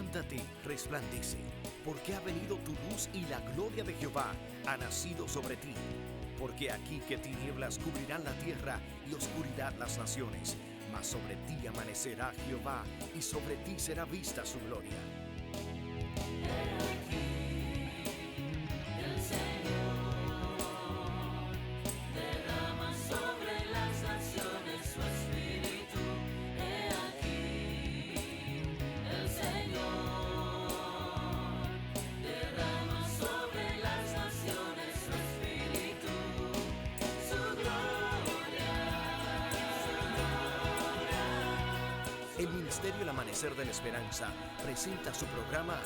Levántate, resplandece, porque ha venido tu luz y la gloria de Jehová ha nacido sobre ti. Porque aquí que tinieblas cubrirán la tierra y oscuridad las naciones, mas sobre ti amanecerá Jehová y sobre ti será vista su gloria. El Ministerio El Amanecer de la Esperanza presenta su programa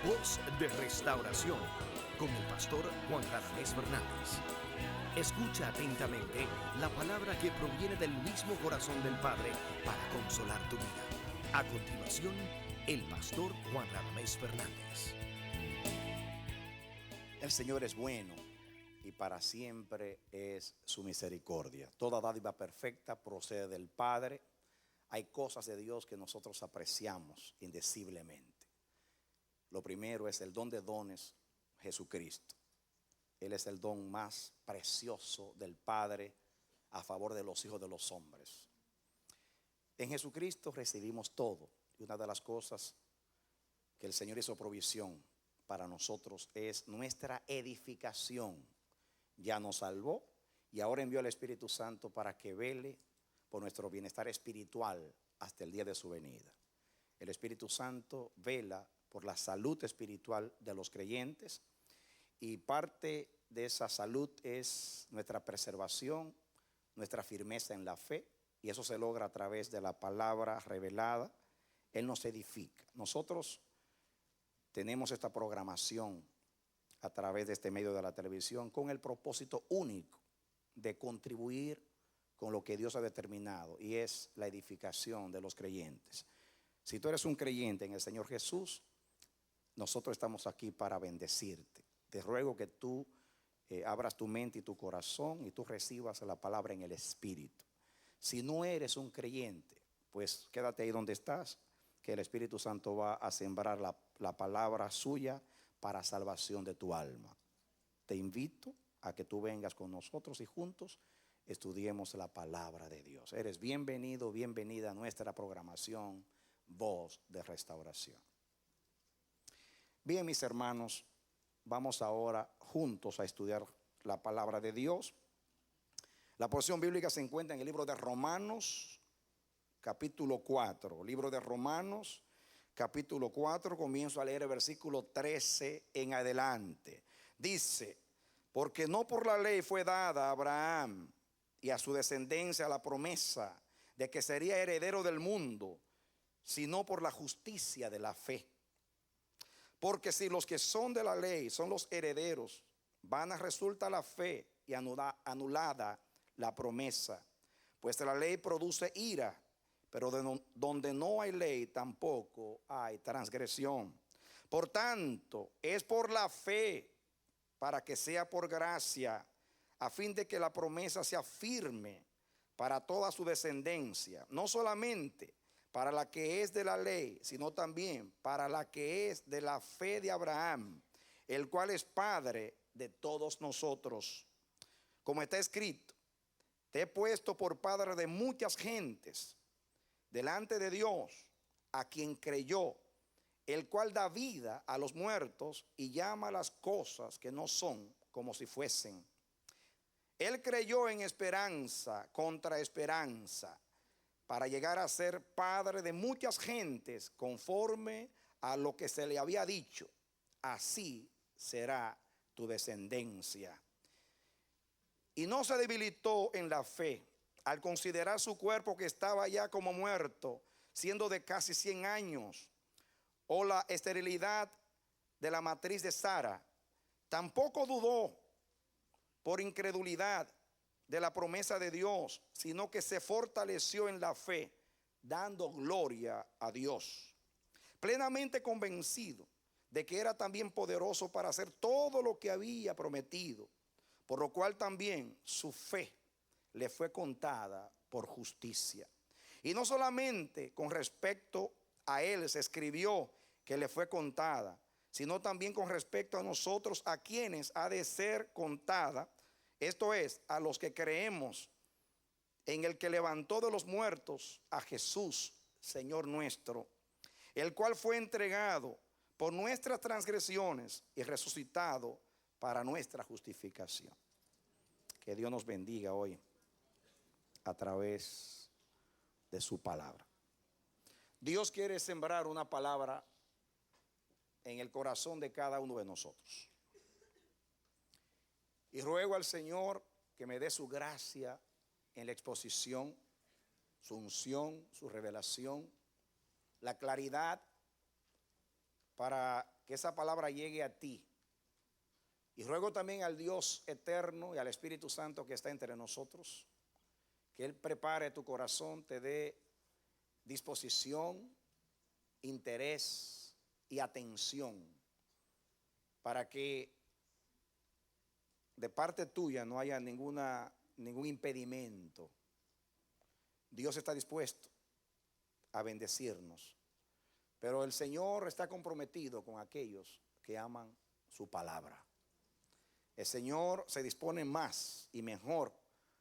Voz de Restauración con el pastor Juan Radamés Fernández. Escucha atentamente la palabra que proviene del mismo corazón del Padre para consolar tu vida. A continuación, el pastor Juan Radamés Fernández. El Señor es bueno y para siempre es su misericordia. Toda dádiva perfecta procede del Padre. Hay cosas de Dios que nosotros apreciamos indeciblemente. Lo primero es el don de dones, Jesucristo. Él es el don más precioso del Padre a favor de los hijos de los hombres. En Jesucristo recibimos todo. Y una de las cosas que el Señor hizo provisión para nosotros es nuestra edificación. Ya nos salvó y ahora envió al Espíritu Santo para que vele por nuestro bienestar espiritual hasta el día de su venida. El Espíritu Santo vela por la salud espiritual de los creyentes y parte de esa salud es nuestra preservación, nuestra firmeza en la fe, y eso se logra a través de la palabra revelada. Él nos edifica. Nosotros tenemos esta programación a través de este medio de la televisión con el propósito único de contribuir con lo que Dios ha determinado, y es la edificación de los creyentes. Si tú eres un creyente en el Señor Jesús, nosotros estamos aquí para bendecirte. Te ruego que tú abras tu mente y tu corazón y tú recibas la palabra en el Espíritu. Si no eres un creyente, pues quédate ahí donde estás, que el Espíritu Santo va a sembrar la palabra suya para salvación de tu alma. Te invito a que tú vengas con nosotros y juntos estudiemos la palabra de Dios. Eres bienvenido, bienvenida a nuestra programación Voz de Restauración. Bien, mis hermanos, vamos ahora juntos a estudiar la palabra de Dios. La porción bíblica se encuentra en el libro de Romanos, capítulo 4. Libro de Romanos, capítulo 4, comienzo a leer el versículo 13 en adelante. Dice: porque no por la ley fue dada a Abraham y a su descendencia la promesa de que sería heredero del mundo, sino por la justicia de la fe. Porque si los que son de la ley son los herederos, vana resulta la fe y anulada la promesa. Pues la ley produce ira, pero donde no hay ley tampoco hay transgresión. Por tanto, es por la fe, para que sea por gracia, a fin de que la promesa sea firme para toda su descendencia, no solamente para la que es de la ley, sino también para la que es de la fe de Abraham, el cual es Padre de todos nosotros. Como está escrito: te he puesto por padre de muchas gentes delante de Dios, a quien creyó, el cual da vida a los muertos y llama las cosas que no son como si fuesen. Él creyó en esperanza contra esperanza, para llegar a ser padre de muchas gentes, conforme a lo que se le había dicho: así será tu descendencia. Y no se debilitó en la fe al considerar su cuerpo, que estaba ya como muerto, siendo de casi 100 años, o la esterilidad de la matriz de Sara. Tampoco dudó por incredulidad de la promesa de Dios, sino que se fortaleció en la fe, dando gloria a Dios, plenamente convencido de que era también poderoso para hacer todo lo que había prometido, por lo cual también su fe le fue contada por justicia. Y no solamente con respecto a él se escribió que le fue contada, sino también con respecto a nosotros, a quienes ha de ser contada, esto es, a los que creemos en el que levantó de los muertos a Jesús, Señor nuestro, el cual fue entregado por nuestras transgresiones y resucitado para nuestra justificación. Que Dios nos bendiga hoy a través de su palabra. Dios quiere sembrar una palabra en el corazón de cada uno de nosotros. Y ruego al Señor que me dé su gracia en la exposición, su unción, su revelación, la claridad para que esa palabra llegue a ti. Y ruego también al Dios eterno y al Espíritu Santo que está entre nosotros, que Él prepare tu corazón, te dé disposición, interés y atención para que de parte tuya no haya ningún impedimento. Dios está dispuesto a bendecirnos, pero el Señor está comprometido con aquellos que aman su palabra. El Señor se dispone más y mejor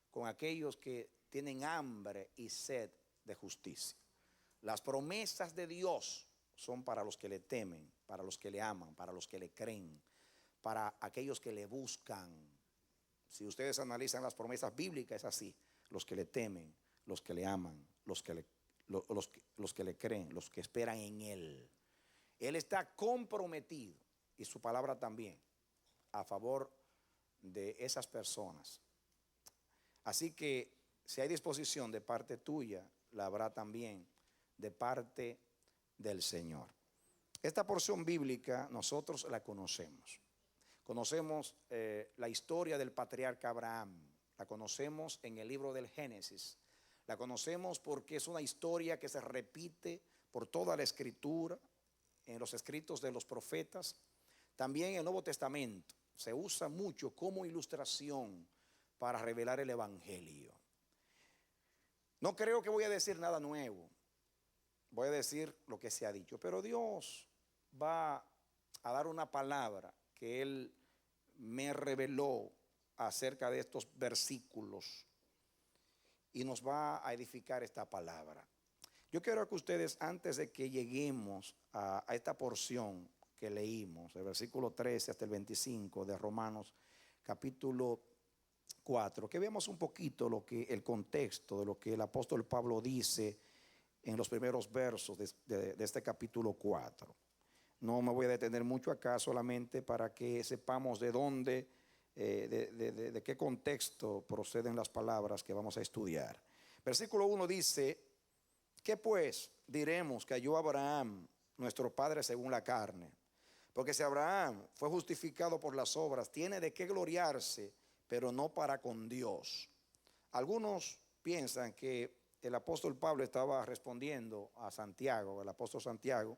con aquellos que tienen hambre y sed de justicia. Las promesas de Dios son para los que le temen, para los que le aman, para los que le creen, para aquellos que le buscan. Si ustedes analizan las promesas bíblicas, es así: los que le temen, los que le aman, los que le creen, los que esperan en Él. Él está comprometido, y su palabra también, a favor de esas personas. Así que si hay disposición de parte tuya, la habrá también de parte del Señor. Esta porción bíblica nosotros la conocemos. Conocemos la historia del patriarca Abraham. La conocemos en el libro del Génesis. La conocemos porque es una historia que se repite por toda la Escritura, en los escritos de los profetas. También en el Nuevo Testamento se usa mucho como ilustración para revelar el Evangelio. No creo que voy a decir nada nuevo. Voy a decir lo que se ha dicho. Pero Dios va a dar una palabra que Él me reveló acerca de estos versículos y nos va a edificar esta palabra. Yo quiero que ustedes, antes de que lleguemos a esta porción que leímos, el versículo 13 hasta el 25 de Romanos capítulo 4, que veamos un poquito el contexto de lo que el apóstol Pablo dice en los primeros versos de este capítulo 4. No me voy a detener mucho acá, solamente para que sepamos de dónde, de qué contexto proceden las palabras que vamos a estudiar. Versículo 1 dice: ¿qué pues diremos que halló Abraham, nuestro padre según la carne? Porque si Abraham fue justificado por las obras, tiene de qué gloriarse, pero no para con Dios. Algunos piensan que el apóstol Pablo estaba respondiendo a Santiago, el apóstol Santiago.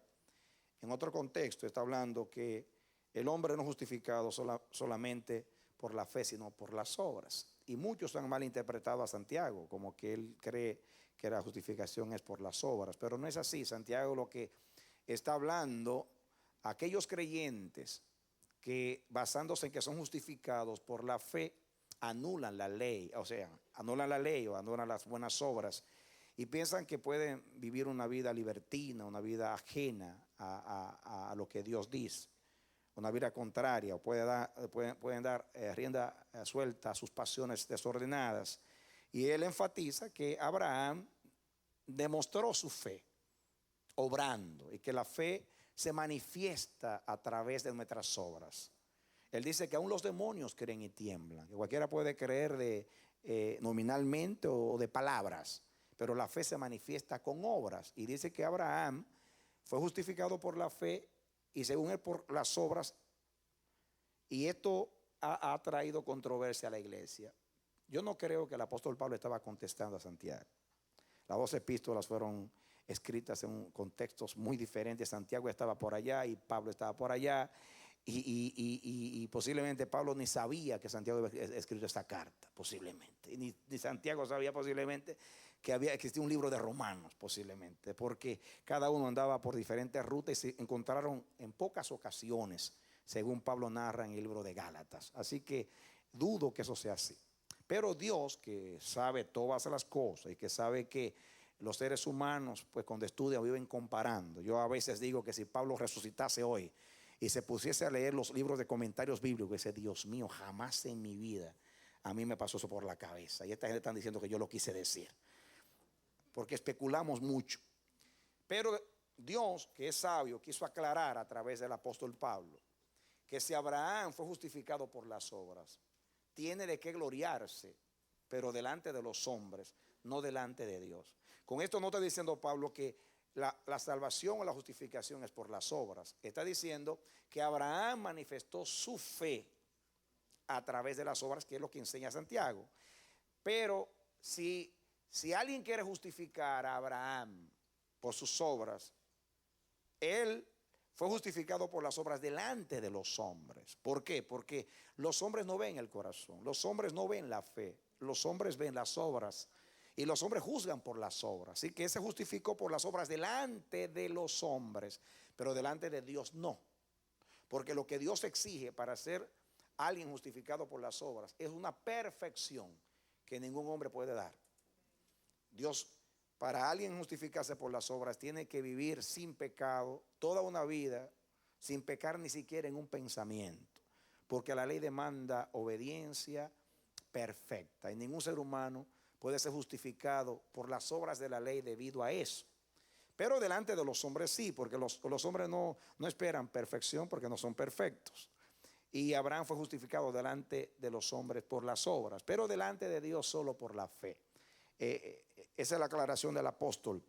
En otro contexto está hablando que el hombre no es justificado solamente por la fe, sino por las obras. Y muchos han malinterpretado a Santiago, como que él cree que la justificación es por las obras. Pero no es así. Santiago lo que está hablando, aquellos creyentes que, basándose en que son justificados por la fe, anulan la ley, o sea, anulan la ley o anulan las buenas obras y piensan que pueden vivir una vida libertina, una vida ajena a lo que Dios dice, una vida contraria, o pueden dar rienda suelta a sus pasiones desordenadas. Y él enfatiza que Abraham demostró su fe obrando, y que la fe se manifiesta a través de nuestras obras. Él dice que aún los demonios creen y tiemblan, que cualquiera puede creer nominalmente o de palabras, pero la fe se manifiesta con obras. Y dice que Abraham fue justificado por la fe y según él por las obras, y esto ha traído controversia a la iglesia. Yo no creo que el apóstol Pablo estaba contestando a Santiago. Las dos epístolas fueron escritas en contextos muy diferentes. Santiago estaba por allá y Pablo estaba por allá. Y posiblemente Pablo ni sabía que Santiago había escrito esta carta, posiblemente. Ni Santiago sabía posiblemente que había existido un libro de Romanos, posiblemente, porque cada uno andaba por diferentes rutas y se encontraron en pocas ocasiones, según Pablo narra en el libro de Gálatas. Así que dudo que eso sea así. Pero Dios, que sabe todas las cosas y que sabe que los seres humanos, pues cuando estudian, viven comparando. Yo a veces digo que si Pablo resucitase hoy y se pusiese a leer los libros de comentarios bíblicos, dice, Dios mío, jamás en mi vida a mí me pasó eso por la cabeza. Y esta gente están diciendo que yo lo quise decir, porque especulamos mucho. Pero Dios, que es sabio, quiso aclarar a través del apóstol Pablo que si Abraham fue justificado por las obras, tiene de qué gloriarse, pero delante de los hombres, no delante de Dios. Con esto no está diciendo Pablo que la salvación o la justificación es por las obras. Está diciendo que Abraham manifestó su fe a través de las obras, que es lo que enseña Santiago. Pero si alguien quiere justificar a Abraham por sus obras, él fue justificado por las obras delante de los hombres. ¿Por qué? Porque los hombres no ven el corazón, los hombres no ven la fe, los hombres ven las obras y los hombres juzgan por las obras. Así que él se justificó por las obras delante de los hombres, pero delante de Dios no. Porque lo que Dios exige para ser alguien justificado por las obras es una perfección que ningún hombre puede dar. Dios, para alguien justificarse por las obras, tiene que vivir sin pecado toda una vida, sin pecar ni siquiera en un pensamiento, porque la ley demanda obediencia perfecta y ningún ser humano puede ser justificado por las obras de la ley debido a eso. Pero delante de los hombres sí, porque los hombres no esperan perfección porque no son perfectos. Y Abraham fue justificado delante de los hombres por las obras, pero delante de Dios solo por la fe. Esa es la aclaración del apóstol.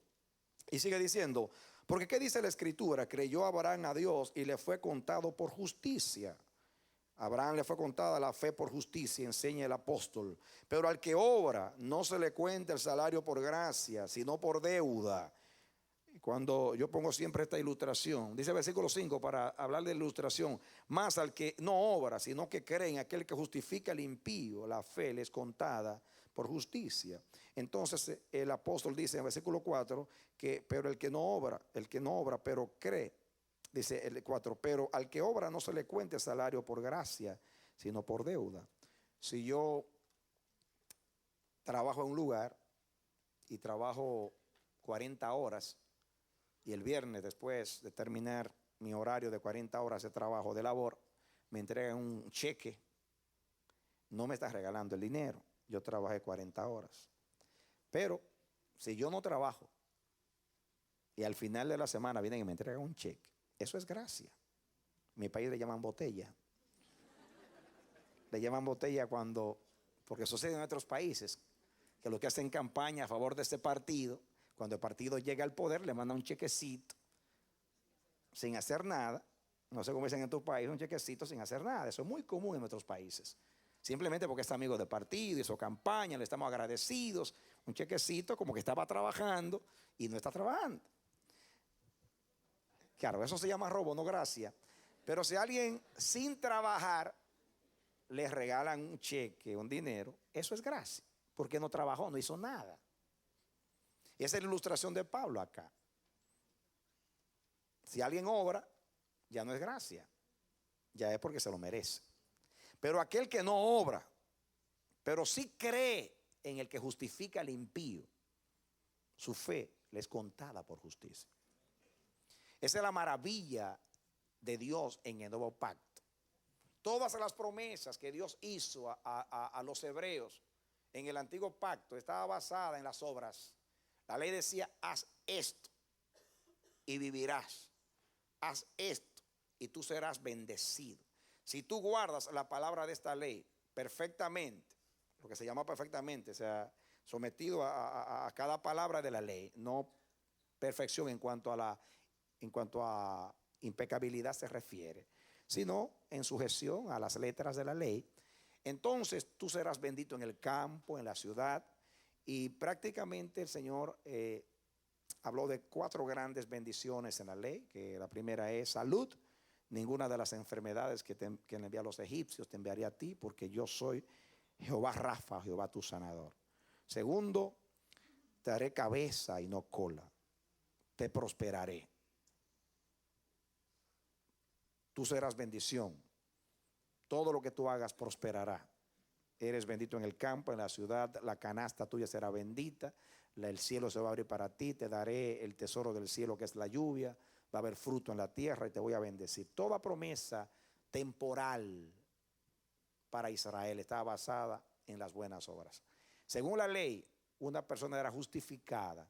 Y sigue diciendo, porque ¿qué dice la escritura? Creyó Abraham a Dios y le fue contado por justicia. Abraham le fue contada la fe por justicia, enseña el apóstol. Pero al que obra no se le cuenta el salario por gracia, sino por deuda. Cuando yo pongo siempre esta ilustración, dice el versículo 5 para hablar de ilustración, más al que no obra, sino que cree en aquel que justifica al impío, la fe le es contada por justicia. Entonces el apóstol dice en el versículo 4 que pero el que no obra, pero cree, dice el 4, pero al que obra no se le cuente salario por gracia, sino por deuda. Si yo trabajo en un lugar y trabajo 40 horas y el viernes, después de terminar mi horario de 40 horas de trabajo de labor, me entregan un cheque, no me estás regalando el dinero, yo trabajé 40 horas. Pero si yo no trabajo y al final de la semana vienen y me entregan un cheque, eso es gracia. En mi país le llaman botella. Le llaman botella porque sucede en otros países, que los que hacen campaña a favor de este partido, cuando el partido llega al poder, le manda un chequecito sin hacer nada. No sé cómo dicen en tu país, un chequecito sin hacer nada. Eso es muy común en nuestros países. Simplemente porque está amigo del partido, hizo campaña, le estamos agradecidos. Un chequecito como que estaba trabajando y no está trabajando. Claro, eso se llama robo, no gracia. Pero si a alguien sin trabajar le regalan un cheque, un dinero, eso es gracia. Porque no trabajó, no hizo nada. Y esa es la ilustración de Pablo acá. Si alguien obra, ya no es gracia, ya es porque se lo merece. Pero aquel que no obra, pero sí cree en el que justifica al impío, su fe le es contada por justicia. Esa es la maravilla de Dios en el nuevo pacto. Todas las promesas que Dios hizo a los hebreos en el antiguo pacto estaba basada en las obras. La ley decía, haz esto y vivirás. Haz esto y tú serás bendecido. Si tú guardas la palabra de esta ley perfectamente, lo que se llama perfectamente, o sea, sometido a cada palabra de la ley, no perfección en cuanto a impecabilidad se refiere, sino en sujeción a las letras de la ley, entonces tú serás bendito en el campo, en la ciudad. Y prácticamente el Señor habló de 4 grandes bendiciones en la ley, que la primera es salud, ninguna de las enfermedades que le envié a los egipcios te enviaré a ti, porque yo soy Jehová Rafa, Jehová tu sanador. Segundo, te haré cabeza y no cola. Te prosperaré. Tú serás bendición. Todo lo que tú hagas prosperará. Eres bendito en el campo, en la ciudad, la canasta tuya será bendita. El cielo se va a abrir para ti. Te daré el tesoro del cielo, que es la lluvia. Va a haber fruto en la tierra y te voy a bendecir. Toda promesa temporal para Israel estaba basada en las buenas obras. Según la ley, una persona era justificada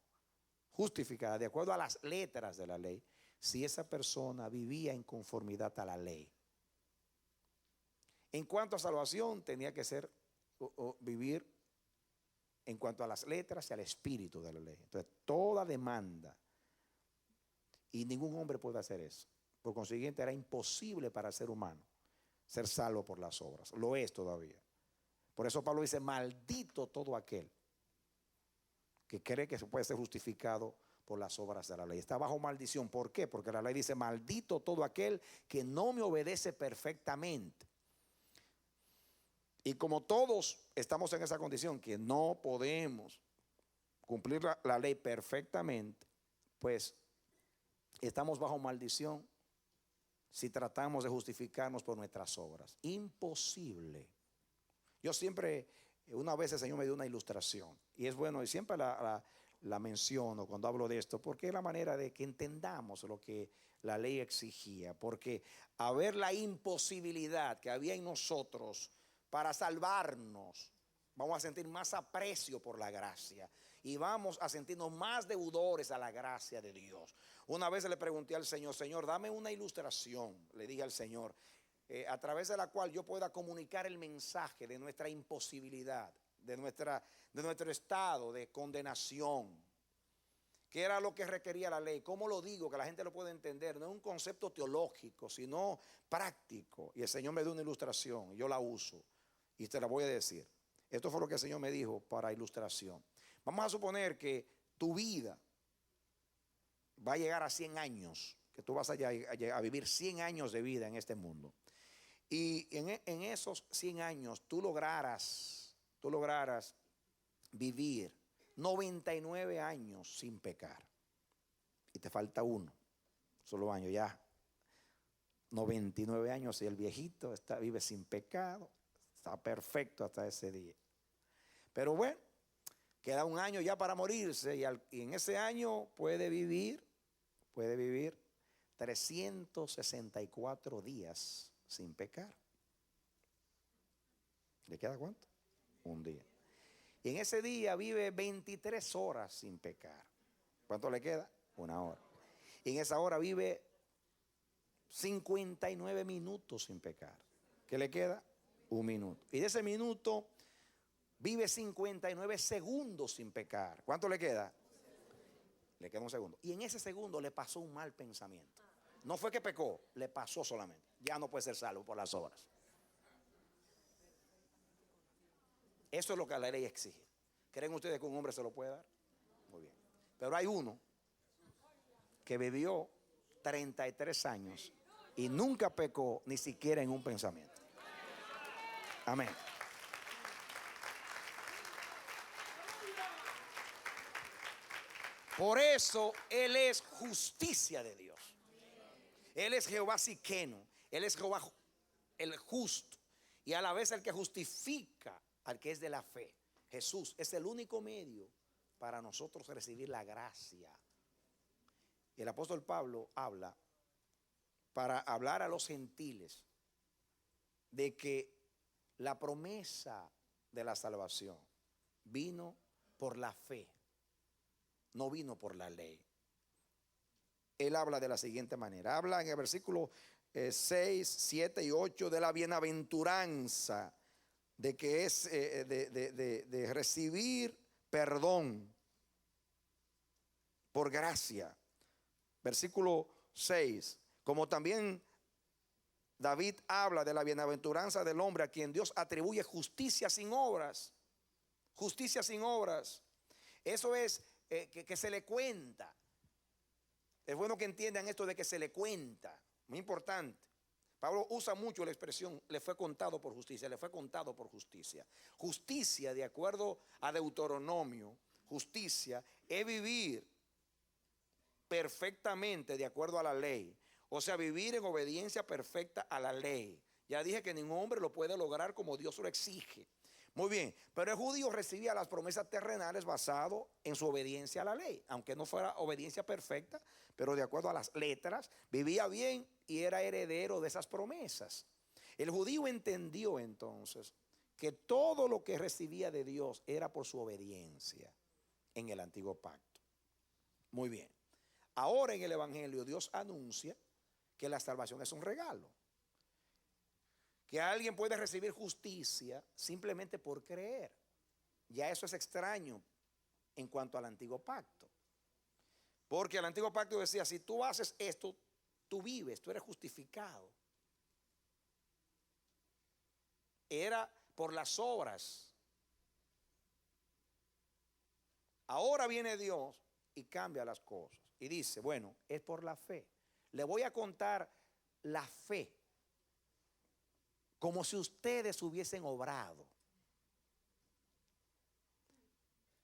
de acuerdo a las letras de la ley, si esa persona vivía en conformidad a la ley. En cuanto a salvación, tenía que ser o vivir en cuanto a las letras y al espíritu de la ley. Entonces, toda demanda, y ningún hombre puede hacer eso. Por consiguiente, era imposible para el ser humano ser salvo por las obras. Lo es todavía. Por eso Pablo dice, maldito todo aquel que cree que se puede ser justificado por las obras de la ley. Está bajo maldición. ¿Por qué? Porque la ley dice, maldito todo aquel que no me obedece perfectamente. Y como todos estamos en esa condición, que no podemos cumplir la ley perfectamente, pues estamos bajo maldición si tratamos de justificarnos por nuestras obras. Imposible. Yo siempre, una vez el Señor me dio una ilustración, y es bueno, y siempre la menciono cuando hablo de esto, porque es la manera de que entendamos lo que la ley exigía. Porque a ver la imposibilidad que había en nosotros para salvarnos, vamos a sentir más aprecio por la gracia y vamos a sentirnos más deudores a la gracia de Dios. Una vez le pregunté al Señor, Señor, dame una ilustración, le dije al Señor, a través de la cual yo pueda comunicar el mensaje de nuestra imposibilidad, de nuestro estado de condenación. ¿Qué era lo que requería la ley? ¿Cómo lo digo? Que la gente lo pueda entender. No es un concepto teológico, sino práctico. Y el Señor me dio una ilustración, y yo la uso, y te la voy a decir. Esto fue lo que el Señor me dijo para ilustración. Vamos a suponer que tu vida va a llegar a 100 años, que tú vas a vivir 100 años de vida en este mundo. Y en esos 100 años tú lograras vivir 99 años sin pecar. Y te falta uno, solo año ya. 99 años y el viejito vive sin pecado, está perfecto hasta ese día. Pero bueno, queda un año ya para morirse y en ese año puede vivir 364 días sin pecar. ¿Le queda cuánto? Un día. Y en ese día vive 23 horas sin pecar. ¿Cuánto le queda? Una hora. Y en esa hora vive 59 minutos sin pecar. ¿Qué le queda? Un minuto. Y de ese minuto vive 59 segundos sin pecar. ¿Cuánto le queda? Le queda un segundo. Y en ese segundo le pasó un mal pensamiento. No fue que pecó, le pasó solamente. Ya no puede ser salvo por las obras. Eso es lo que la ley exige. ¿Creen ustedes que un hombre se lo puede dar? Muy bien. Pero hay uno que vivió 33 años y nunca pecó ni siquiera en un pensamiento. Amén. Por eso Él es justicia de Dios. Él es Jehová Siqueno. Él es Jehová el justo. Y a la vez el que justifica al que es de la fe. Jesús es el único medio para nosotros recibir la gracia. Y el apóstol Pablo habla para hablar a los gentiles de que la promesa de la salvación vino por la fe, no vino por la ley. Él habla de la siguiente manera. Habla en el versículo 6, 7 y 8 de la bienaventuranza, de que es de recibir perdón por gracia. Versículo 6, como también David habla de la bienaventuranza del hombre a quien Dios atribuye justicia sin obras. Justicia sin obras. Eso es que se le cuenta. Es bueno que entiendan esto de que se le cuenta. Muy importante. Pablo usa mucho la expresión, le fue contado por justicia, le fue contado por justicia. Justicia, de acuerdo a Deuteronomio, justicia es vivir perfectamente de acuerdo a la ley. O sea, vivir en obediencia perfecta a la ley. Ya dije que ningún hombre lo puede lograr como Dios lo exige. Muy bien, pero el judío recibía las promesas terrenales basado en su obediencia a la ley, aunque no fuera obediencia perfecta, pero de acuerdo a las letras, vivía bien y era heredero de esas promesas. El judío entendió entonces que todo lo que recibía de Dios era por su obediencia en el antiguo pacto. Muy bien, ahora en el Evangelio Dios anuncia que la salvación es un regalo. Que alguien puede recibir justicia simplemente por creer. Ya eso es extraño en cuanto al antiguo pacto. Porque el antiguo pacto decía, si tú haces esto, tú vives, tú eres justificado. Era por las obras. Ahora viene Dios y cambia las cosas. Y dice, bueno, es por la fe. Le voy a contar la fe como si ustedes hubiesen obrado.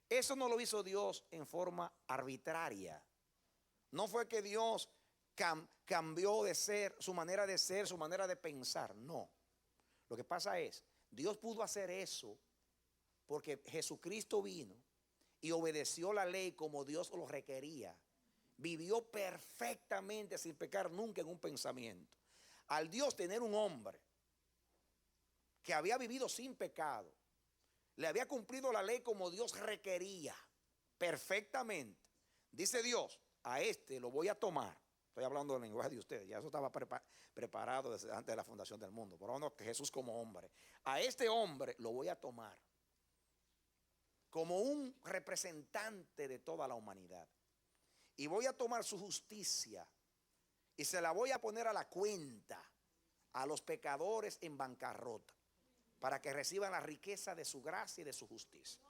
Eso no lo hizo Dios en forma arbitraria. No fue que Dios cambió de ser, su manera de pensar. No. Lo que pasa es, Dios pudo hacer eso porque Jesucristo vino y obedeció la ley como Dios lo requería. Vivió perfectamente sin pecar nunca en un pensamiento. Al Dios tener un hombre que había vivido sin pecado, le había cumplido la ley como Dios requería, perfectamente. Dice Dios, a este lo voy a tomar. Estoy hablando del lenguaje de ustedes, ya eso estaba preparado desde antes de la fundación del mundo. Por lo menos que Jesús como hombre. A este hombre lo voy a tomar como un representante de toda la humanidad. Y voy a tomar su justicia y se la voy a poner a la cuenta a los pecadores en bancarrota, para que reciban la riqueza de su gracia y de su justicia.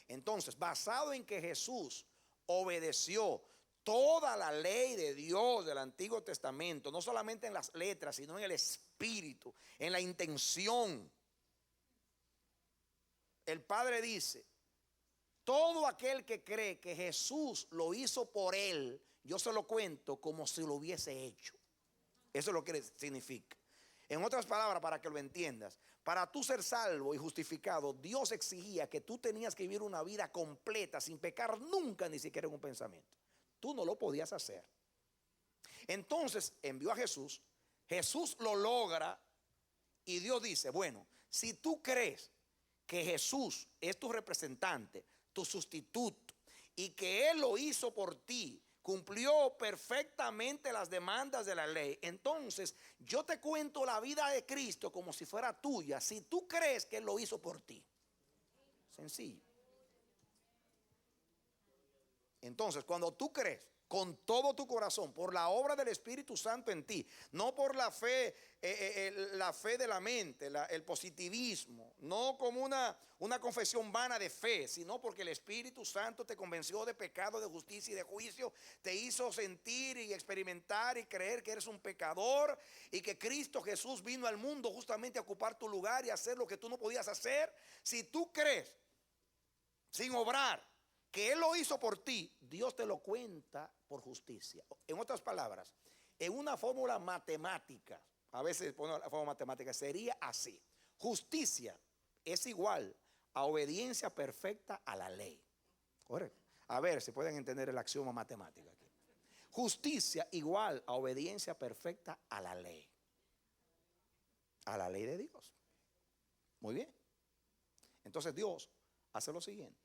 Entonces, basado en que Jesús obedeció toda la ley de Dios del Antiguo Testamento, no solamente en las letras, sino en el espíritu, en la intención, el Padre dice, todo aquel que cree que Jesús lo hizo por él, yo se lo cuento como si lo hubiese hecho. Eso es lo que significa. En otras palabras, para que lo entiendas, para tú ser salvo y justificado, Dios exigía que tú tenías que vivir una vida completa, sin pecar nunca, ni siquiera en un pensamiento. Tú no lo podías hacer. Entonces envió a Jesús, Jesús lo logra y Dios dice, bueno, si tú crees que Jesús es tu representante, tu sustituto, y que Él lo hizo por ti, cumplió perfectamente las demandas de la ley, entonces yo te cuento la vida de Cristo como si fuera tuya, si tú crees que Él lo hizo por ti. Sencillo. Entonces, cuando tú crees con todo tu corazón por la obra del Espíritu Santo en ti, no por la fe de la mente, el positivismo, no como una confesión vana de fe, sino porque el Espíritu Santo te convenció de pecado, de justicia y de juicio, te hizo sentir y experimentar y creer que eres un pecador y que Cristo Jesús vino al mundo justamente a ocupar tu lugar y hacer lo que tú no podías hacer. Si tú crees sin obrar que Él lo hizo por ti, Dios te lo cuenta por justicia. En otras palabras, en una fórmula matemática, a veces pone la fórmula matemática, sería así: justicia es igual a obediencia perfecta a la ley. Correcto. A ver si pueden entender el axioma matemático aquí. Justicia igual a obediencia perfecta a la ley. A la ley de Dios. Muy bien. Entonces Dios hace lo siguiente.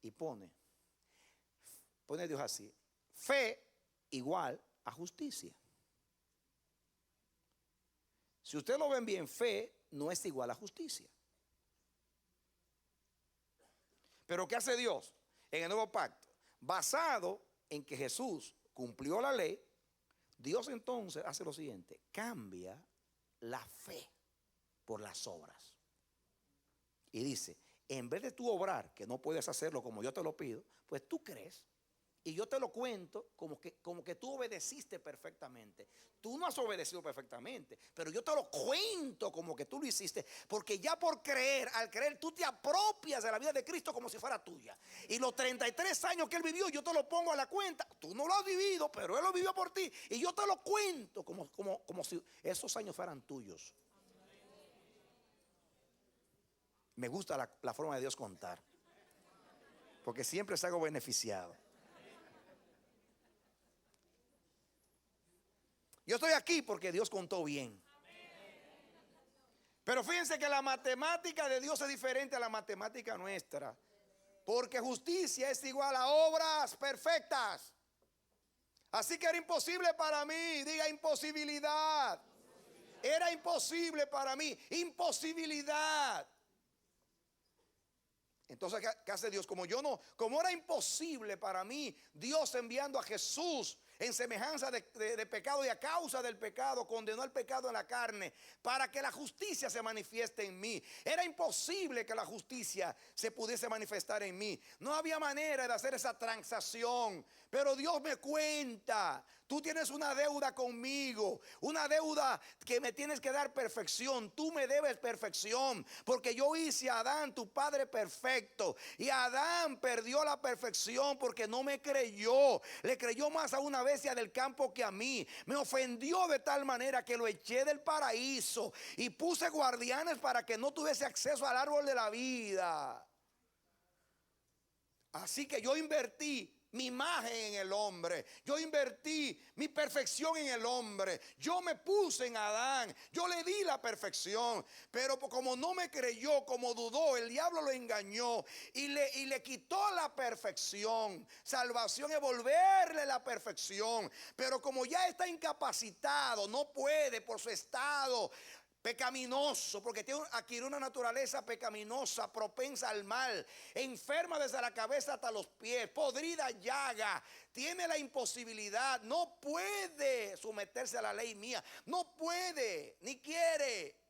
Y pone Dios así: fe igual a justicia. Si ustedes lo ven bien, fe no es igual a justicia. Pero ¿qué hace Dios en el nuevo pacto? Basado en que Jesús cumplió la ley, Dios entonces hace lo siguiente: cambia la fe por las obras. Y dice, en vez de tú obrar, que no puedes hacerlo como yo te lo pido, pues tú crees Y yo te lo cuento como que tú obedeciste perfectamente. Tú no has obedecido perfectamente, pero yo te lo cuento como que tú lo hiciste, porque ya por creer, al creer, tú te apropias de la vida de Cristo como si fuera tuya. Y los 33 años que Él vivió, yo te lo pongo a la cuenta. Tú no lo has vivido, pero Él lo vivió por ti. Y yo te lo cuento como si esos años fueran tuyos. Me gusta la forma de Dios contar, porque siempre salgo beneficiado. Yo estoy aquí porque Dios contó bien. Pero fíjense que la matemática de Dios es diferente a la matemática nuestra. Porque justicia es igual a obras perfectas. Así que era imposible para mí. Diga imposibilidad. Era imposible para mí. Imposibilidad. Entonces, ¿qué hace Dios? Como era imposible para mí, Dios enviando a Jesús en semejanza de pecado y a causa del pecado, condenó el pecado en la carne para que la justicia se manifieste en mí. Era imposible que la justicia se pudiese manifestar en mí. No había manera de hacer esa transacción. Pero Dios me cuenta, tú tienes una deuda conmigo, una deuda que me tienes que dar perfección. Tú me debes perfección, porque yo hice a Adán tu padre perfecto. Y Adán perdió la perfección porque no me creyó. Le creyó más a una bestia del campo que a mí. Me ofendió de tal manera que lo eché del paraíso y puse guardianes para que no tuviese acceso al árbol de la vida. Así que yo invertí mi imagen en el hombre. Yo invertí mi perfección en el hombre. Yo me puse en Adán. Yo le di la perfección. Pero como no me creyó, como dudó, el diablo lo engañó y le quitó la perfección. Salvación es volverle la perfección. Pero como ya está incapacitado, no puede por su estado pecaminoso, porque adquiere una naturaleza pecaminosa, propensa al mal, enferma desde la cabeza hasta los pies, podrida llaga, tiene la imposibilidad, no puede someterse a la ley mía, no puede, ni quiere.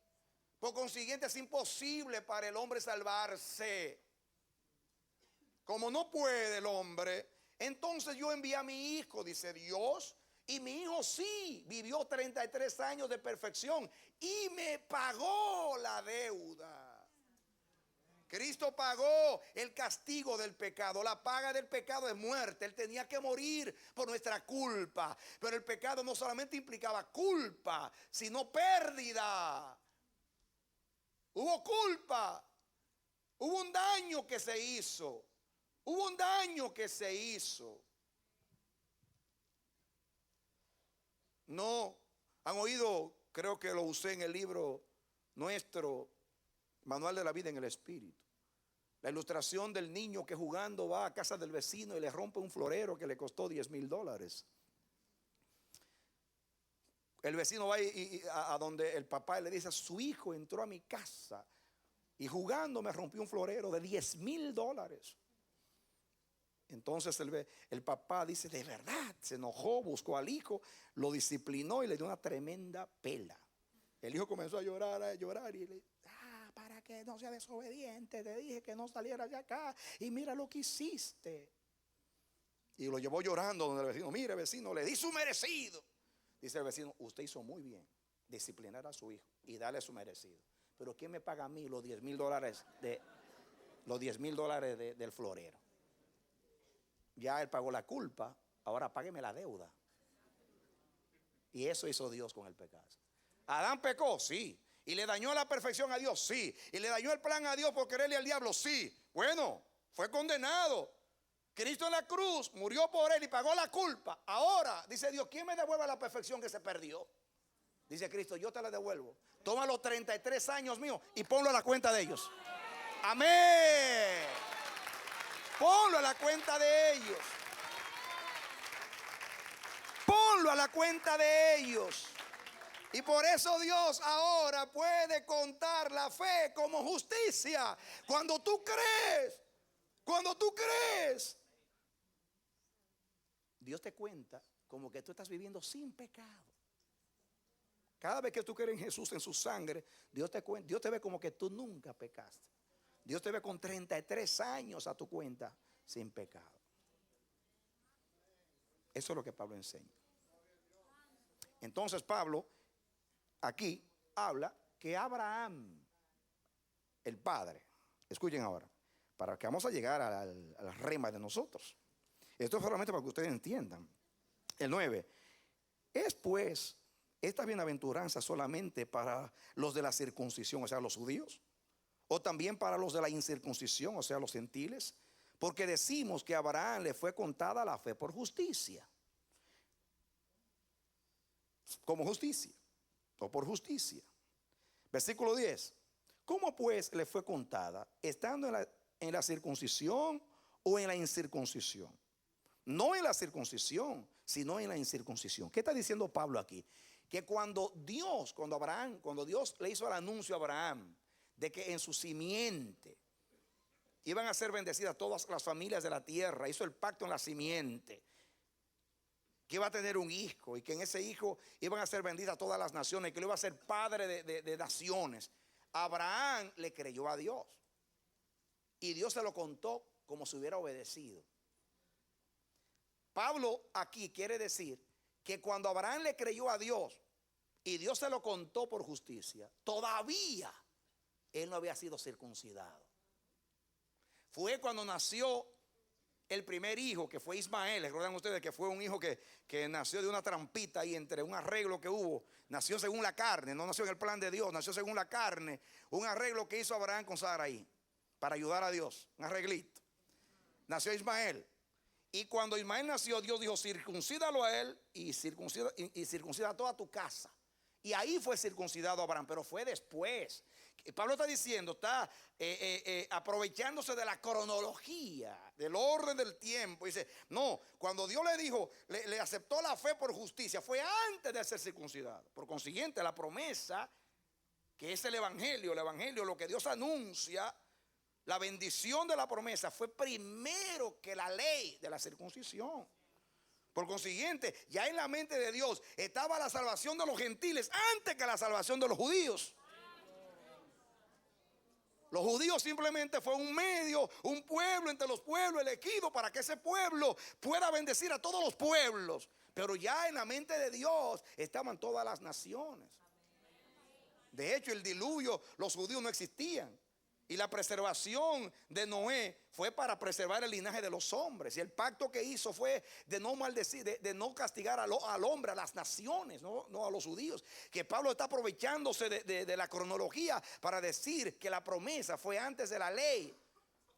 Por consiguiente es imposible para el hombre salvarse. Como no puede el hombre, entonces yo envié a mi hijo, dice Dios. Y mi hijo sí vivió 33 años de perfección y me pagó la deuda. Cristo pagó el castigo del pecado. La paga del pecado es muerte. Él tenía que morir por nuestra culpa. Pero el pecado no solamente implicaba culpa, sino pérdida. Hubo culpa. Hubo un daño que se hizo. Hubo un daño que se hizo. No, han oído, creo que lo usé en el libro nuestro, Manual de la Vida en el Espíritu. La ilustración del niño que jugando va a casa del vecino y le rompe un florero que le costó $10,000. El vecino va a donde el papá le dice: su hijo entró a mi casa y jugando me rompió un florero de $10,000. Entonces el papá dice: de verdad, se enojó, buscó al hijo, lo disciplinó y le dio una tremenda pela. El hijo comenzó a llorar y le dice: para que no sea desobediente, te dije que no salieras de acá y mira lo que hiciste. Y lo llevó llorando donde el vecino: mire vecino, le di su merecido. Dice el vecino: usted hizo muy bien disciplinar a su hijo y darle su merecido, pero ¿quién me paga a mí los $10,000 del florero? Ya él pagó la culpa, ahora págueme la deuda. Y eso hizo Dios con el pecado. Adán pecó, sí. Y le dañó la perfección a Dios, sí. Y le dañó el plan a Dios por quererle al diablo, sí. Bueno, fue condenado. Cristo en la cruz murió por él y pagó la culpa. Ahora, dice Dios: ¿quién me devuelve la perfección que se perdió? Dice Cristo: yo te la devuelvo. Toma los 33 años míos y ponlo a la cuenta de ellos. Amén. Ponlo a la cuenta de ellos. Ponlo a la cuenta de ellos. Y por eso Dios ahora puede contar la fe como justicia. Cuando tú crees, Dios te cuenta como que tú estás viviendo sin pecado. Cada vez que tú crees en Jesús, en su sangre, Dios te ve como que tú nunca pecaste. Dios te ve con 33 años a tu cuenta sin pecado. Eso es lo que Pablo enseña. Entonces Pablo aquí habla que Abraham, el padre, escuchen ahora, para que vamos a llegar al rema de nosotros. Esto es solamente para que ustedes entiendan. El 9. ¿Es pues esta bienaventuranza solamente para los de la circuncisión, o sea, los judíos? ¿O también para los de la incircuncisión, o sea, los gentiles? Porque decimos que a Abraham le fue contada la fe por justicia. Como justicia, o por justicia. Versículo 10. ¿Cómo pues le fue contada? ¿Estando en la circuncisión o en la incircuncisión? No en la circuncisión, sino en la incircuncisión. ¿Qué está diciendo Pablo aquí? Que cuando Dios le hizo el anuncio a Abraham de que en su simiente iban a ser bendecidas todas las familias de la tierra, hizo el pacto en la simiente, que iba a tener un hijo y que en ese hijo iban a ser benditas todas las naciones, que lo iba a ser padre de naciones. Abraham le creyó a Dios y Dios se lo contó como si hubiera obedecido. Pablo aquí quiere decir que cuando Abraham le creyó a Dios y Dios se lo contó por justicia, todavía él no había sido circuncidado. Fue cuando nació el primer hijo, que fue Ismael. ¿Recuerdan ustedes que fue un hijo que nació de una trampita y entre un arreglo que hubo? Nació según la carne, no nació en el plan de Dios, nació según la carne. Un arreglo que hizo Abraham con Sarai para ayudar a Dios, un arreglito. Nació Ismael. Y cuando Ismael nació, Dios dijo: circuncídalo a él y circuncida a toda tu casa. Y ahí fue circuncidado Abraham, pero fue después. Pablo está diciendo, está aprovechándose de la cronología, del orden del tiempo. Dice, no, cuando Dios le dijo, le aceptó la fe por justicia, fue antes de ser circuncidado. Por consiguiente, la promesa, que es el evangelio, lo que Dios anuncia, la bendición de la promesa fue primero que la ley de la circuncisión. Por consiguiente, ya en la mente de Dios estaba la salvación de los gentiles antes que la salvación de los judíos. Los judíos simplemente fue un medio, un pueblo entre los pueblos elegido para que ese pueblo pueda bendecir a todos los pueblos. Pero ya en la mente de Dios estaban todas las naciones. De hecho, el diluvio, los judíos no existían. Y la preservación de Noé fue para preservar el linaje de los hombres. Y el pacto que hizo fue de no maldecir, de no castigar al hombre, a las naciones, no a los judíos. Que Pablo está aprovechándose de la cronología para decir que la promesa fue antes de la ley.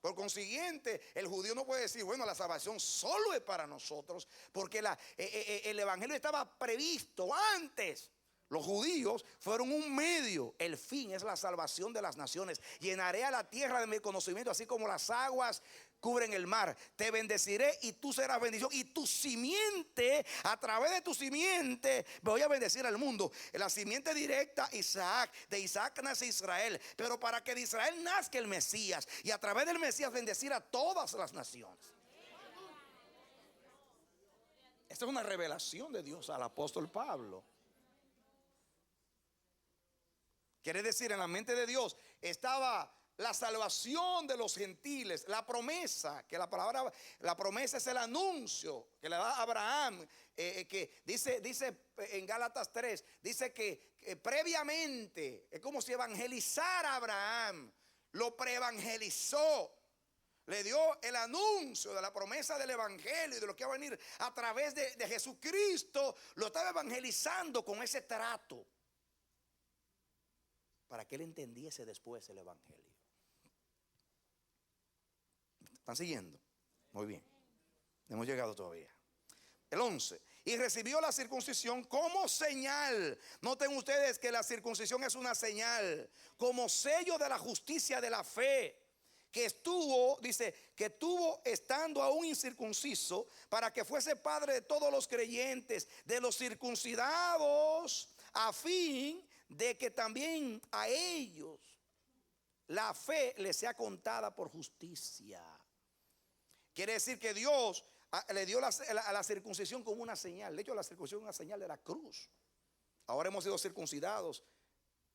Por consiguiente, el judío no puede decir, bueno, la salvación solo es para nosotros, porque el evangelio estaba previsto antes. Los judíos fueron un medio. El fin es la salvación de las naciones. Llenaré a la tierra de mi conocimiento, así como las aguas cubren el mar. Te bendeciré y tú serás bendición. Y tu simiente, a través de tu simiente, voy a bendecir al mundo. La simiente directa, Isaac. De Isaac nace Israel. Pero para que de Israel nazca el Mesías. Y a través del Mesías bendecir a todas las naciones. Esta es una revelación de Dios al apóstol Pablo. Quiere decir, en la mente de Dios estaba la salvación de los gentiles, la promesa, que la promesa es el anuncio que le da a Abraham, que dice en Gálatas 3, dice que previamente, es como si evangelizara a Abraham, lo preevangelizó, le dio el anuncio de la promesa del evangelio y de lo que va a venir a través de Jesucristo, lo estaba evangelizando con ese trato, para que él entendiese después el evangelio. ¿Están siguiendo? Muy bien. No hemos llegado todavía. El 11. Y recibió la circuncisión como señal. Noten ustedes que la circuncisión es una señal, como sello de la justicia de la fe, que estuvo, dice, que tuvo estando aún incircunciso, para que fuese padre de todos los creyentes, de los circuncidados, a fin de que también a ellos la fe les sea contada por justicia. Quiere decir que Dios le dio a la circuncisión como una señal. De hecho, la circuncisión es una señal de la cruz. Ahora hemos sido circuncidados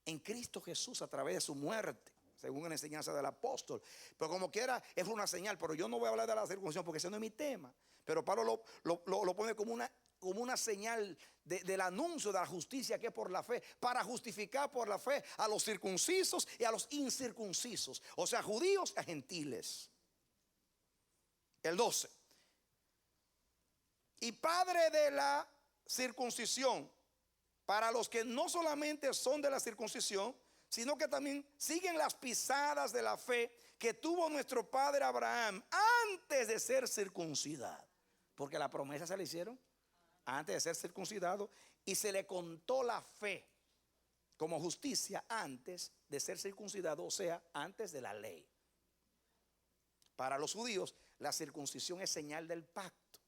en Cristo Jesús a través de su muerte. según la enseñanza del apóstol. Pero como quiera, es una señal. Pero yo no voy a hablar de la circuncisión porque ese no es mi tema. Pero Pablo lo pone como una señal del anuncio de la justicia que es por la fe, para justificar por la fe a los circuncisos y a los incircuncisos, o sea, judíos y a gentiles. El 12. Y padre de la circuncisión, para los que no solamente son de la circuncisión, sino que también siguen las pisadas de la fe que tuvo nuestro padre Abraham antes de ser circuncidado. Porque la promesa se le hicieron antes de ser circuncidado y se le contó la fe como justicia antes de ser circuncidado, o sea, antes de la ley. Para los judíos, la circuncisión es señal del pacto,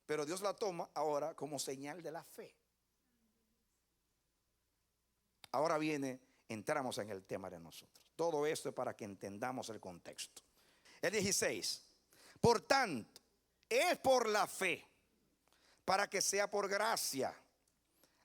pero Dios la toma ahora como señal de la fe. Ahora entramos en el tema de nosotros. Todo esto es para que entendamos el contexto. El 16. Por tanto, es por la fe, para que sea por gracia,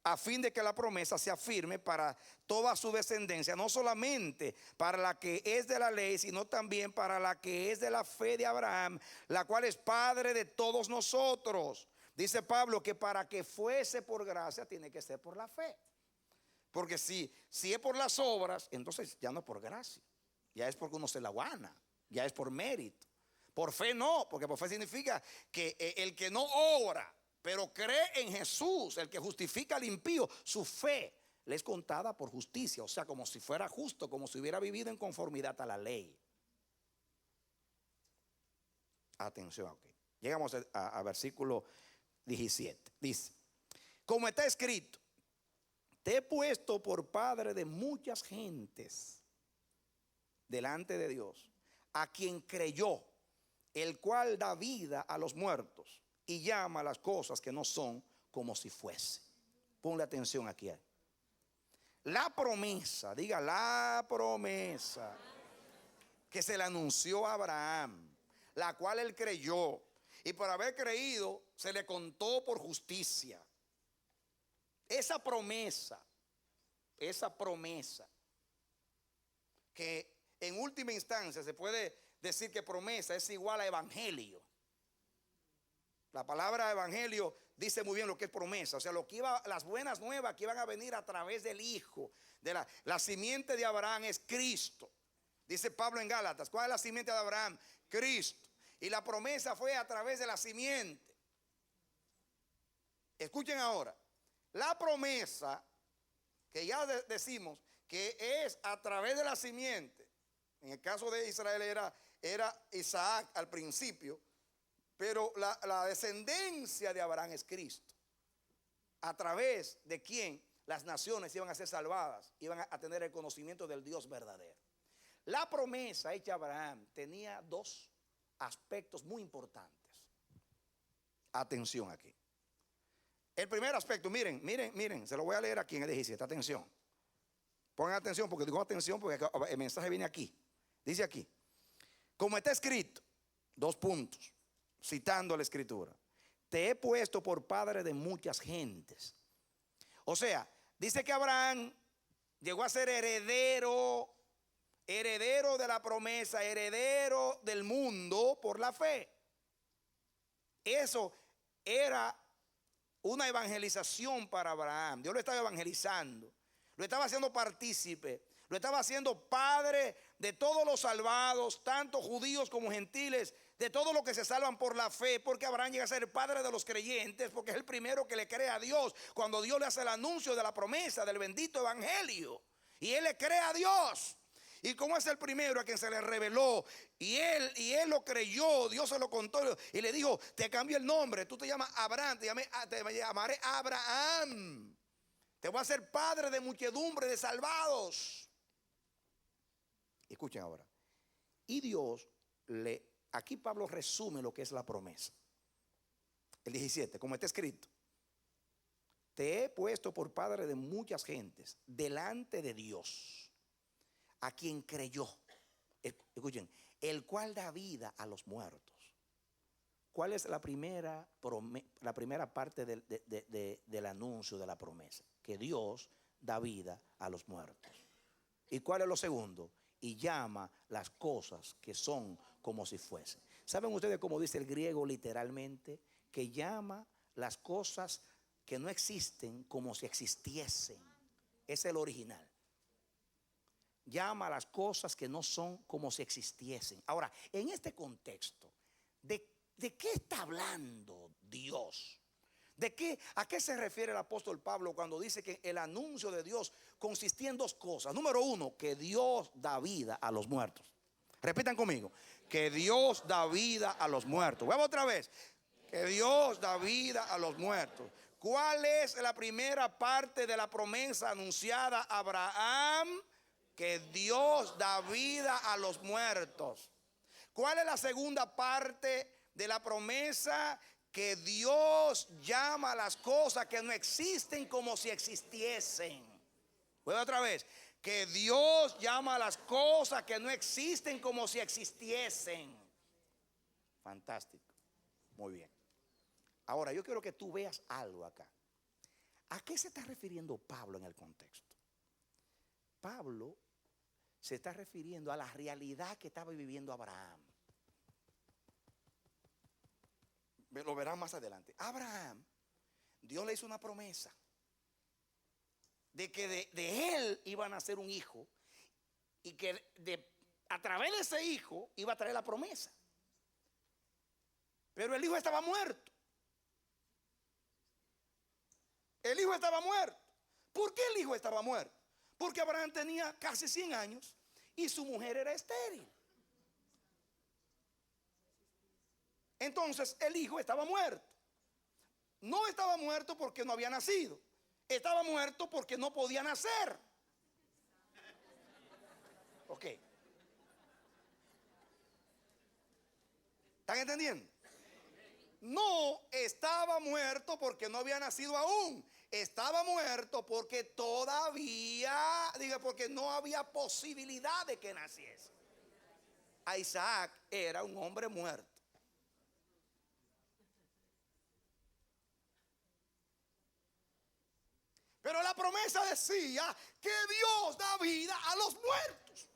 a fin de que la promesa sea firme para toda su descendencia, no solamente para la que es de la ley, sino también para la que es de la fe de Abraham, la cual es padre de todos nosotros. Dice Pablo que para que fuese por gracia tiene que ser por la fe. Porque si es por las obras, entonces ya no es por gracia, ya es porque uno se la gana, ya es por mérito. Por fe no, porque por fe significa que el que no obra, pero cree en Jesús, el que justifica al impío, su fe le es contada por justicia, o sea, como si fuera justo, como si hubiera vivido en conformidad a la ley. Atención, ok. Llegamos a versículo 17. Dice, como está escrito, te he puesto por padre de muchas gentes delante de Dios, a quien creyó, el cual da vida a los muertos y llama a las cosas que no son como si fuese. Ponle atención aquí. La promesa, diga la promesa que se le anunció a Abraham, la cual él creyó, y por haber creído se le contó por justicia. Esa promesa, que en última instancia se puede decir que promesa es igual a evangelio. La palabra evangelio dice muy bien lo que es promesa, o sea, las buenas nuevas que iban a venir a través del Hijo, de la simiente de Abraham es Cristo. Dice Pablo en Gálatas, ¿cuál es la simiente de Abraham? Cristo. Y la promesa fue a través de la simiente. Escuchen ahora, la promesa que ya decimos que es a través de la simiente, en el caso de Israel era Isaac al principio, pero la descendencia de Abraham es Cristo, a través de quien las naciones iban a ser salvadas, iban a tener el conocimiento del Dios verdadero. La promesa hecha a Abraham tenía dos aspectos muy importantes. Atención aquí. El primer aspecto, miren, se lo voy a leer aquí en el 17, atención. Pongan atención porque digo atención porque el mensaje viene aquí. Dice aquí, como está escrito, 2 puntos, citando la escritura, te he puesto por padre de muchas gentes. O sea, dice que Abraham llegó a ser heredero de la promesa, heredero del mundo por la fe. Eso era una evangelización para Abraham. Dios lo estaba evangelizando, lo estaba haciendo partícipe, lo estaba haciendo padre de todos los salvados, tanto judíos como gentiles, de todos los que se salvan por la fe, porque Abraham llega a ser padre de los creyentes, porque es el primero que le cree a Dios cuando Dios le hace el anuncio de la promesa del bendito evangelio, y él le cree a Dios. Y como es el primero a quien se le reveló y él lo creyó, Dios se lo contó y le dijo, te cambié el nombre, tú te llamas Abraham, te llamaré Abraham, te voy a hacer padre de muchedumbre de salvados. Escuchen ahora. Y Dios aquí Pablo resume lo que es la promesa. El 17, como está escrito, te he puesto por padre de muchas gentes delante de Dios, a quien creyó, escuchen, el cual da vida a los muertos. ¿Cuál es la primera parte del anuncio de la promesa? Que Dios da vida a los muertos. ¿Y cuál es lo segundo? Y llama las cosas que son como si fuesen. ¿Saben ustedes cómo dice el griego literalmente? Que llama las cosas que no existen como si existiesen. Es el original. Llama las cosas que no son como si existiesen. Ahora, en este contexto, ¿de qué está hablando Dios? ¿A qué se refiere el apóstol Pablo cuando dice que el anuncio de Dios consistía en dos cosas? Número uno, que Dios da vida a los muertos. Repitan conmigo, que Dios da vida a los muertos. Vuelvo otra vez, que Dios da vida a los muertos. ¿Cuál es la primera parte de la promesa anunciada a Abraham? Que Dios da vida a los muertos. ¿Cuál es la segunda parte de la promesa? Que Dios llama a las cosas que no existen como si existiesen. Vuelvo otra vez. Que Dios llama a las cosas que no existen como si existiesen. Fantástico. Muy bien. Ahora yo quiero que tú veas algo acá. ¿A qué se está refiriendo Pablo en el contexto? Pablo se está refiriendo a la realidad que estaba viviendo Abraham. Lo verán más adelante. Abraham, Dios le hizo una promesa de que de él iba a nacer un hijo y que a través de ese hijo iba a traer la promesa. Pero el hijo estaba muerto. El hijo estaba muerto. ¿Por qué el hijo estaba muerto? Porque Abraham tenía casi 100 años y su mujer era estéril. Entonces el hijo estaba muerto. No estaba muerto porque no había nacido. Estaba muerto porque no podía nacer. Ok. ¿Están entendiendo? No estaba muerto porque no había nacido aún. Estaba muerto porque porque no había posibilidad de que naciese. Isaac era un hombre muerto. Pero la promesa decía que Dios da vida a los muertos.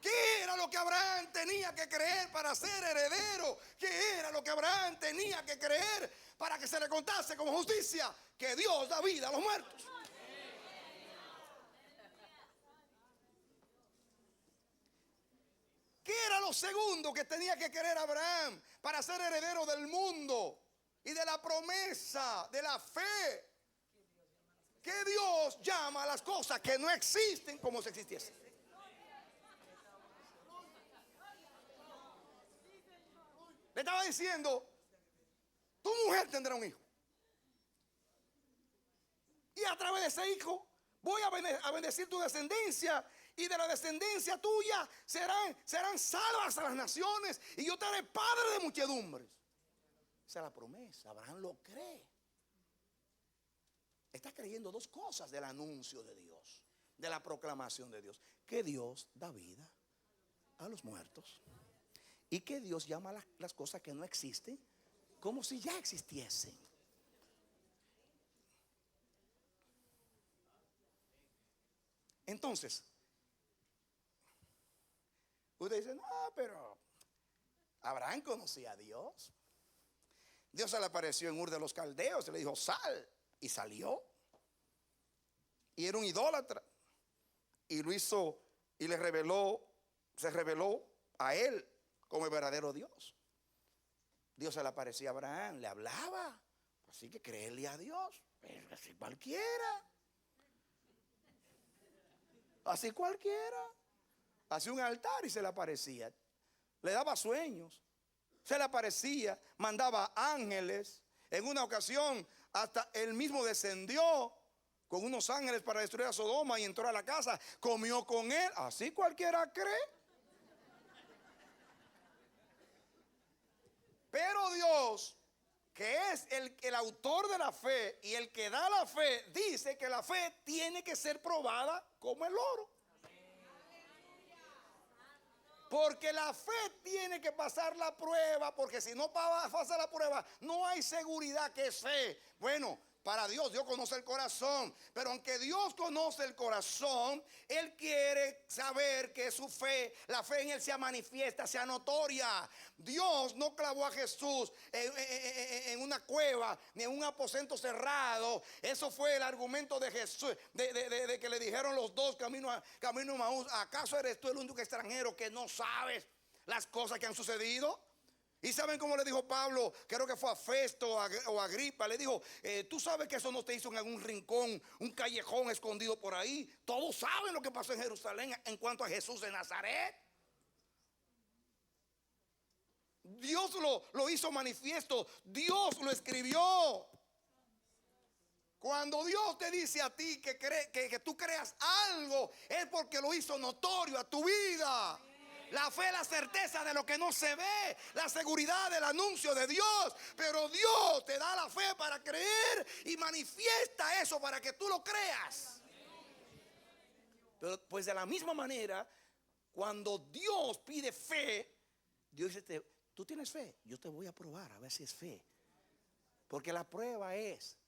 ¿Qué era lo que Abraham tenía que creer para ser heredero? ¿Qué era lo que Abraham tenía que creer para que se le contase como justicia? Que Dios da vida a los muertos. ¿Qué era lo segundo que tenía que creer Abraham para ser heredero del mundo y de la promesa, de la fe? Que Dios llama a las cosas que no existen como si existiesen. Le estaba diciendo, tu mujer tendrá un hijo. Y a través de ese hijo voy a bendecir tu descendencia. Y de la descendencia tuya serán salvas a las naciones. Y yo te haré padre de muchedumbres. Esa es la promesa. Abraham lo cree. Está creyendo dos cosas del anuncio de Dios, de la proclamación de Dios. Que Dios da vida a los muertos. Y que Dios llama las cosas que no existen como si ya existiesen. Entonces, usted dice, no, pero Abraham conocía a Dios. Dios se le apareció en Ur de los Caldeos y le dijo, sal. Y salió. Y era un idólatra. Y lo hizo y se reveló a él como el verdadero Dios. Dios se le aparecía a Abraham, le hablaba. Así que créele a Dios. Así cualquiera. Así cualquiera. Hacía un altar y se le aparecía. Le daba sueños. Se le aparecía. Mandaba ángeles. En una ocasión hasta él mismo descendió con unos ángeles para destruir a Sodoma y entró a la casa. Comió con él. Así cualquiera cree. Pero Dios, que es el autor de la fe y el que da la fe, dice que la fe tiene que ser probada como el oro. Porque la fe tiene que pasar la prueba, porque si no pasa la prueba, no hay seguridad que es fe. Bueno, Para Dios, Dios conoce el corazón. Pero aunque Dios conoce el corazón, Él quiere saber que su fe, la fe en Él sea manifiesta, sea notoria. Dios no clavó a Jesús en una cueva, ni en un aposento cerrado. Eso fue el argumento de Jesús, de que le dijeron los dos camino a Maús: ¿acaso eres tú el único extranjero que no sabes las cosas que han sucedido? ¿Y saben cómo le dijo Pablo? Creo que fue a Festo o a Agripa. Le dijo: tú sabes que eso no te hizo en algún rincón, un callejón escondido por ahí. Todos saben lo que pasó en Jerusalén en cuanto a Jesús de Nazaret. Dios lo hizo manifiesto. Dios lo escribió. Cuando Dios te dice a ti que tú creas algo, es porque lo hizo notorio a tu vida. La fe es la certeza de lo que no se ve, la seguridad del anuncio de Dios. Pero Dios te da la fe para creer y manifiesta eso para que tú lo creas. Pero pues de la misma manera, cuando Dios pide fe, Dios dice: tú tienes fe, yo te voy a probar a ver si es fe. Porque la prueba es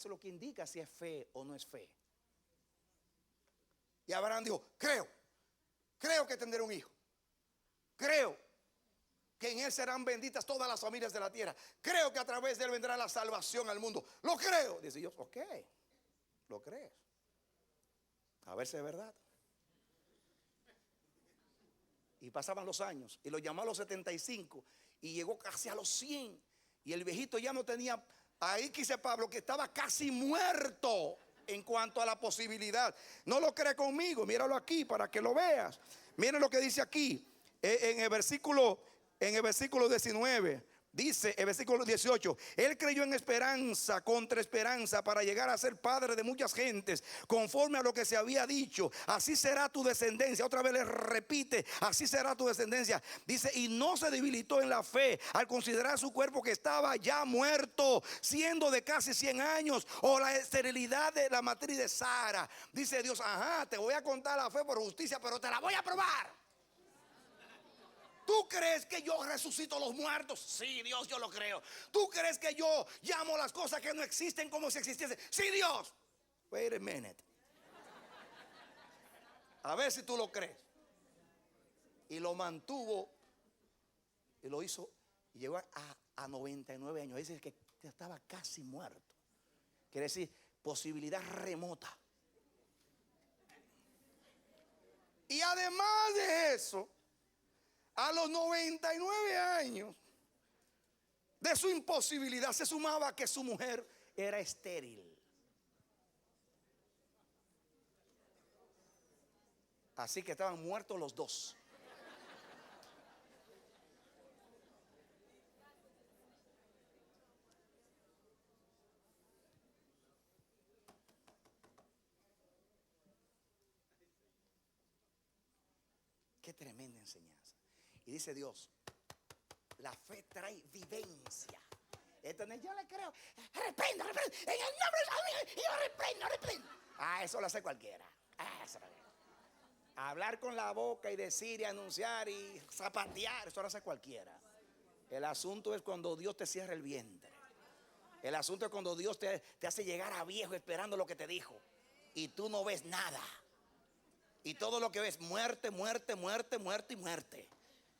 lo que indica si es fe o no es fe. Y Abraham dijo: creo que tendré un hijo. Creo que en él serán benditas todas las familias de la tierra. Creo que a través de él vendrá la salvación al mundo. Lo creo. Dice Dios: ok, lo crees. A ver si es verdad. Y pasaban los años y lo llamó a los 75 y llegó casi a los 100. Y el viejito ya no tenía, ahí dice Pablo que estaba casi muerto en cuanto a la posibilidad. No lo cree conmigo, míralo aquí para que lo veas. Miren lo que dice aquí en el versículo 19. Dice el versículo 18: él creyó en esperanza contra esperanza para llegar a ser padre de muchas gentes, conforme a lo que se había dicho: así será tu descendencia. Otra vez le repite: así será tu descendencia. Dice: y no se debilitó en la fe al considerar su cuerpo que estaba ya muerto, siendo de casi 100 años, o la esterilidad de la matriz de Sara. Dice Dios: ajá, te voy a contar la fe por justicia, pero te la voy a probar. ¿Tú crees que yo resucito a los muertos? Sí, Dios, yo lo creo. ¿Tú crees que yo llamo las cosas que no existen como si existiesen? Sí, Dios. Wait a minute. A ver si tú lo crees. Y lo mantuvo y lo hizo. Y llegó a 99 años. Dice que estaba casi muerto. Quiere decir, posibilidad remota. Y además de eso, a los 99 años de su imposibilidad se sumaba que su mujer era estéril. Así que estaban muertos los dos. Qué tremenda enseñanza. Y dice Dios: la fe trae vivencia. Entonces yo le creo: reprendo, en el nombre de Dios, yo reprendo. Eso lo hace cualquiera. Hablar con la boca y decir y anunciar y zapatear, eso lo hace cualquiera. El asunto es cuando Dios te cierra el vientre. El asunto es cuando Dios te hace llegar a viejo esperando lo que te dijo y tú no ves nada. Y todo lo que ves: muerte, muerte, muerte, muerte y muerte.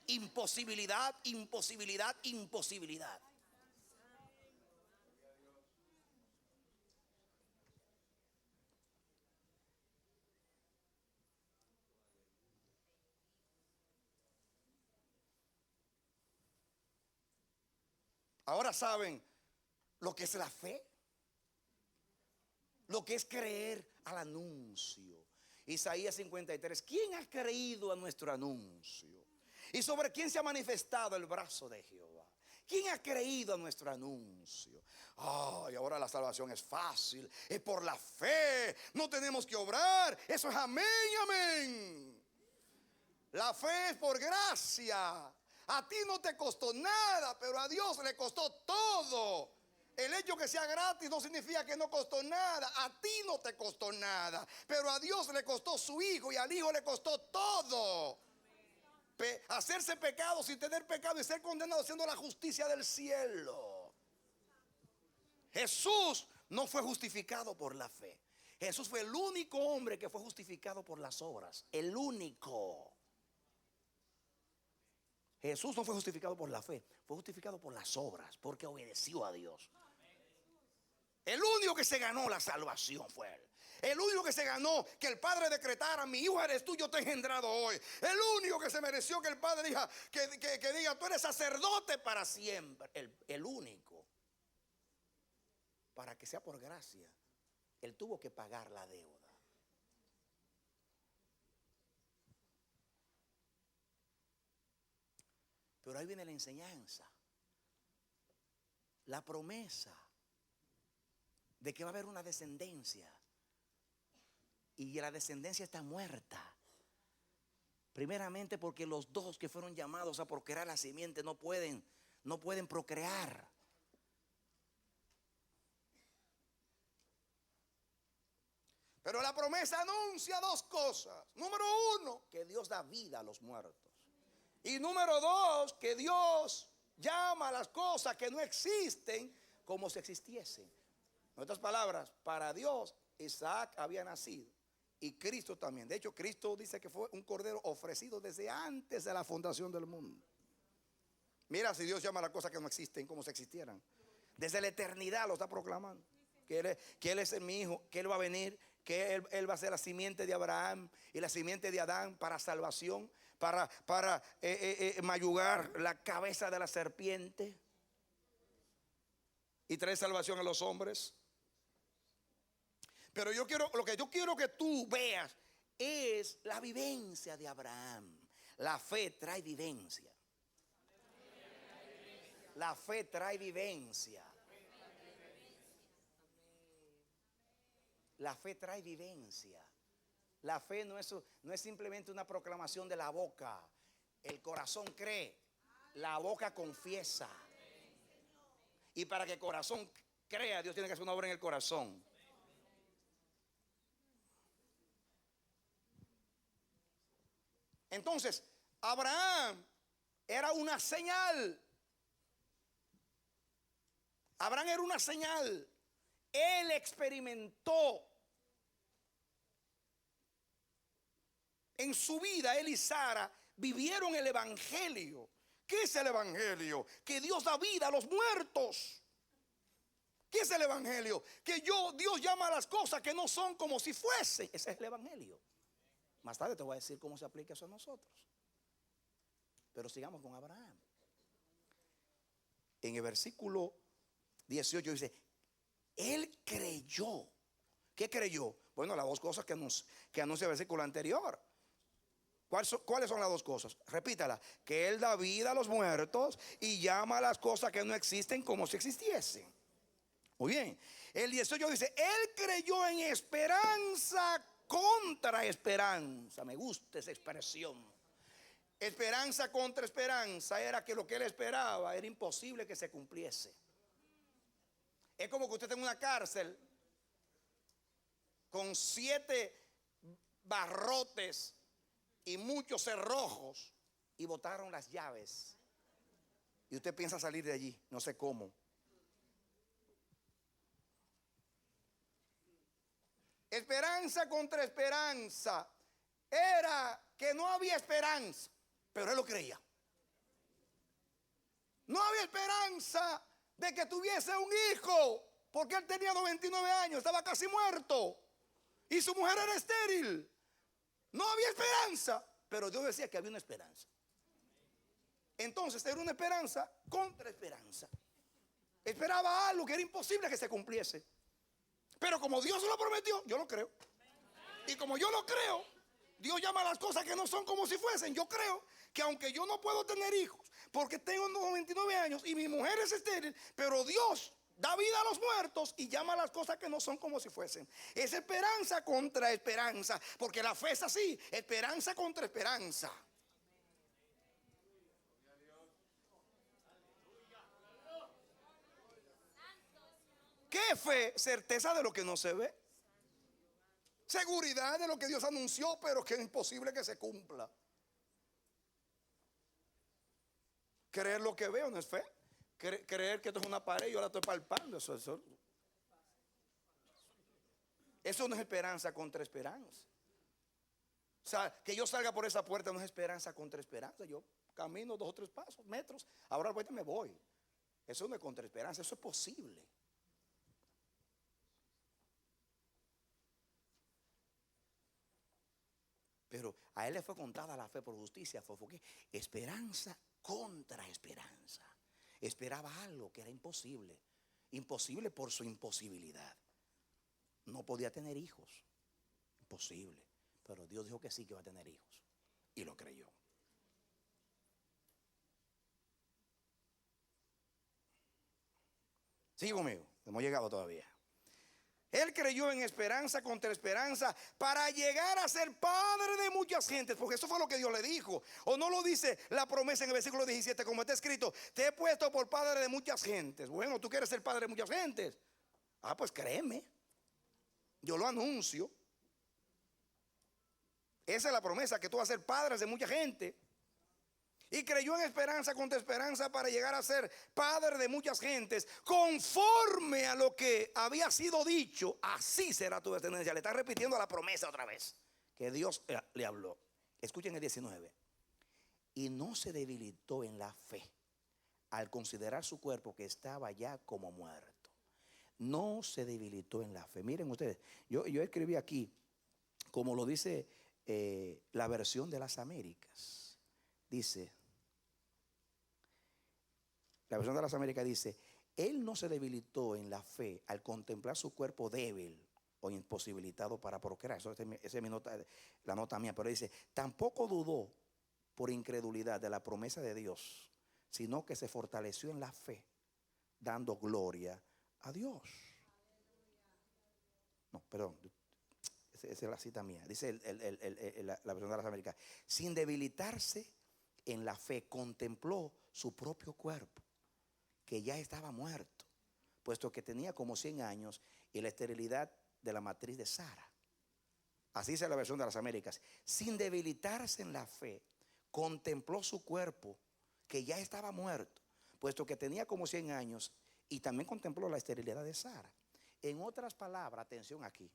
Imposibilidad, imposibilidad, imposibilidad. Ahora saben lo que es la fe, lo que es creer al anuncio. Isaías 53: ¿quién ha creído a nuestro anuncio? ¿Y sobre quién se ha manifestado el brazo de Jehová? ¿Quién ha creído a nuestro anuncio? Y ahora la salvación es fácil, es por la fe, no tenemos que obrar. Eso es amén y amén. La fe es por gracia. A ti no te costó nada, pero a Dios le costó todo. El hecho que sea gratis no significa que no costó nada. A ti no te costó nada, pero a Dios le costó su hijo y al hijo le costó todo. Hacerse pecado sin tener pecado y ser condenado siendo la justicia del cielo. Jesús no fue justificado por la fe. Jesús fue el único hombre que fue justificado por las obras. El único. Jesús no fue justificado por la fe, fue justificado por las obras, porque obedeció a Dios. El único que se ganó la salvación fue él. El único que se ganó que el Padre decretara: mi hijo eres tú, yo te he engendrado hoy. El único que se mereció que el Padre diga, que diga: tú eres sacerdote para siempre. El único. Para que sea por gracia, él tuvo que pagar la deuda. Pero ahí viene la enseñanza, la promesa de que va a haber una descendencia, y la descendencia está muerta. Primeramente porque los dos que fueron llamados a procrear la simiente no pueden procrear. Pero la promesa anuncia dos cosas. Número uno, que Dios da vida a los muertos. Y número dos, que Dios llama a las cosas que no existen como si existiesen. En otras palabras, para Dios Isaac había nacido y Cristo también. De hecho, Cristo dice que fue un cordero ofrecido desde antes de la fundación del mundo. Mira, si Dios llama a las cosas que no existen como si existieran. Desde la eternidad lo está proclamando. Que él es mi hijo, que Él va a venir, que él va a ser la simiente de Abraham y la simiente de Adán para salvación, para mayugar la cabeza de la serpiente y traer salvación a los hombres. Pero lo que yo quiero que tú veas es la vivencia de Abraham. La fe trae vivencia. La fe trae vivencia. La fe trae vivencia. La fe no es simplemente una proclamación de la boca. El corazón cree, la boca confiesa. Y para que el corazón crea, Dios tiene que hacer una obra en el corazón. Entonces, Abraham era una señal. Abraham era una señal. Él experimentó en su vida, él y Sara vivieron el evangelio. ¿Qué es el evangelio? Que Dios da vida a los muertos. ¿Qué es el evangelio? Que Dios llama a las cosas que no son como si fuesen. Ese es el evangelio. Más tarde te voy a decir cómo se aplica eso a nosotros. Pero sigamos con Abraham. En el versículo 18 dice: él creyó. ¿Qué creyó? Bueno, las dos cosas que anuncia el versículo anterior. ¿Cuáles son las dos cosas? Repítala. Que Él da vida a los muertos y llama a las cosas que no existen como si existiesen. Muy bien. El 18 dice: él creyó en esperanza contra esperanza. Me gusta esa expresión. Esperanza contra esperanza era que lo que él esperaba era imposible que se cumpliese. Es como que usted tenga una cárcel con 7 barrotes y muchos cerrojos y botaron las llaves. Y usted piensa salir de allí, no sé cómo. Esperanza contra esperanza era que no había esperanza, pero él lo creía. No había esperanza de que tuviese un hijo, porque él tenía 99 años, estaba casi muerto, y su mujer era estéril. No había esperanza, pero Dios decía que había una esperanza. Entonces era una esperanza contra esperanza. Esperaba algo que era imposible que se cumpliese, pero como Dios lo prometió, yo lo creo. Y como yo lo creo, Dios llama a las cosas que no son como si fuesen. Yo creo que aunque yo no puedo tener hijos porque tengo 99 años y mi mujer es estéril, pero Dios da vida a los muertos y llama a las cosas que no son como si fuesen. Es esperanza contra esperanza, porque la fe es así, esperanza contra esperanza. ¿Qué fe? Certeza de lo que no se ve. Seguridad de lo que Dios anunció, pero que es imposible que se cumpla. Creer lo que veo no es fe. creer que esto es una pared y yo la estoy palpando. Eso no es esperanza contra esperanza. O sea, que yo salga por esa puerta no es esperanza contra esperanza. Yo camino 2 o 3 pasos, metros. Ahora ahorita me voy. Eso no es contra esperanza, eso es posible. Pero a él le fue contada la fe por justicia. Fue esperanza contra esperanza. Esperaba algo que era imposible. Imposible por su imposibilidad. No podía tener hijos. Imposible. Pero Dios dijo que sí, que iba a tener hijos. Y lo creyó. Sigue conmigo, no hemos llegado todavía. Él creyó en esperanza contra esperanza para llegar a ser padre de muchas gentes, porque eso fue lo que Dios le dijo. O no lo dice la promesa en el versículo 17, como está escrito: te he puesto por padre de muchas gentes. Bueno, tú quieres ser padre de muchas gentes. Pues créeme, yo lo anuncio. Esa es la promesa, que tú vas a ser padre de mucha gente. Y creyó en esperanza contra esperanza para llegar a ser padre de muchas gentes, conforme a lo que había sido dicho, así será tu descendencia. Le está repitiendo la promesa otra vez que Dios le habló. Escuchen el 19. Y no se debilitó en la fe al considerar su cuerpo, que estaba ya como muerto. No se debilitó en la fe. Miren ustedes, yo escribí aquí, como lo dice la versión de las Américas. Dice, la versión de las Américas dice: él no se debilitó en la fe al contemplar su cuerpo débil o imposibilitado para procrear. Esa es mi nota, la nota mía. Pero dice: tampoco dudó por incredulidad de la promesa de Dios, sino que se fortaleció en la fe, dando gloria a Dios. No, perdón, esa es la cita mía. Dice la versión de las Américas: sin debilitarse en la fe, contempló su propio cuerpo, que ya estaba muerto, puesto que tenía como 100 años, y la esterilidad de la matriz de Sara. Así dice la versión de las Américas. Sin debilitarse en la fe, contempló su cuerpo, que ya estaba muerto, puesto que tenía como 100 años, y también contempló la esterilidad de Sara. En otras palabras, atención aquí,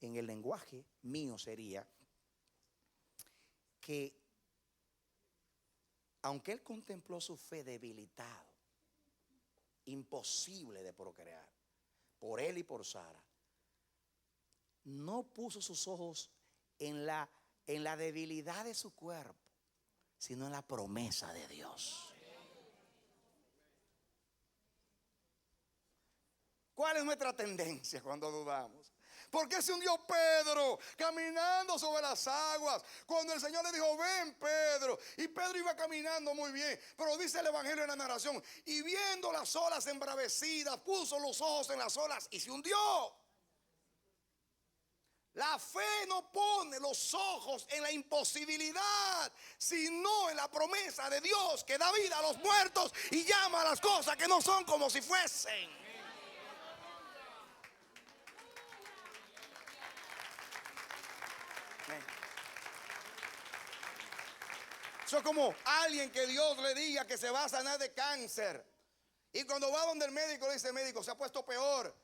en el lenguaje mío sería que, aunque él contempló su fe debilitado, imposible de procrear, por él y por Sara, no puso sus ojos en la debilidad de su cuerpo, sino en la promesa de Dios. ¿Cuál es nuestra tendencia cuando dudamos? ¿Por qué se hundió Pedro caminando sobre las aguas cuando el Señor le dijo: ven, Pedro? Y Pedro iba caminando muy bien, pero dice el evangelio en la narración: y viendo las olas embravecidas, puso los ojos en las olas y se hundió. La fe no pone los ojos en la imposibilidad, sino en la promesa de Dios, que da vida a los muertos y llama a las cosas que no son como si fuesen. Eso es como alguien que Dios le diga que se va a sanar de cáncer, y cuando va donde el médico le dice: el médico, se ha puesto peor,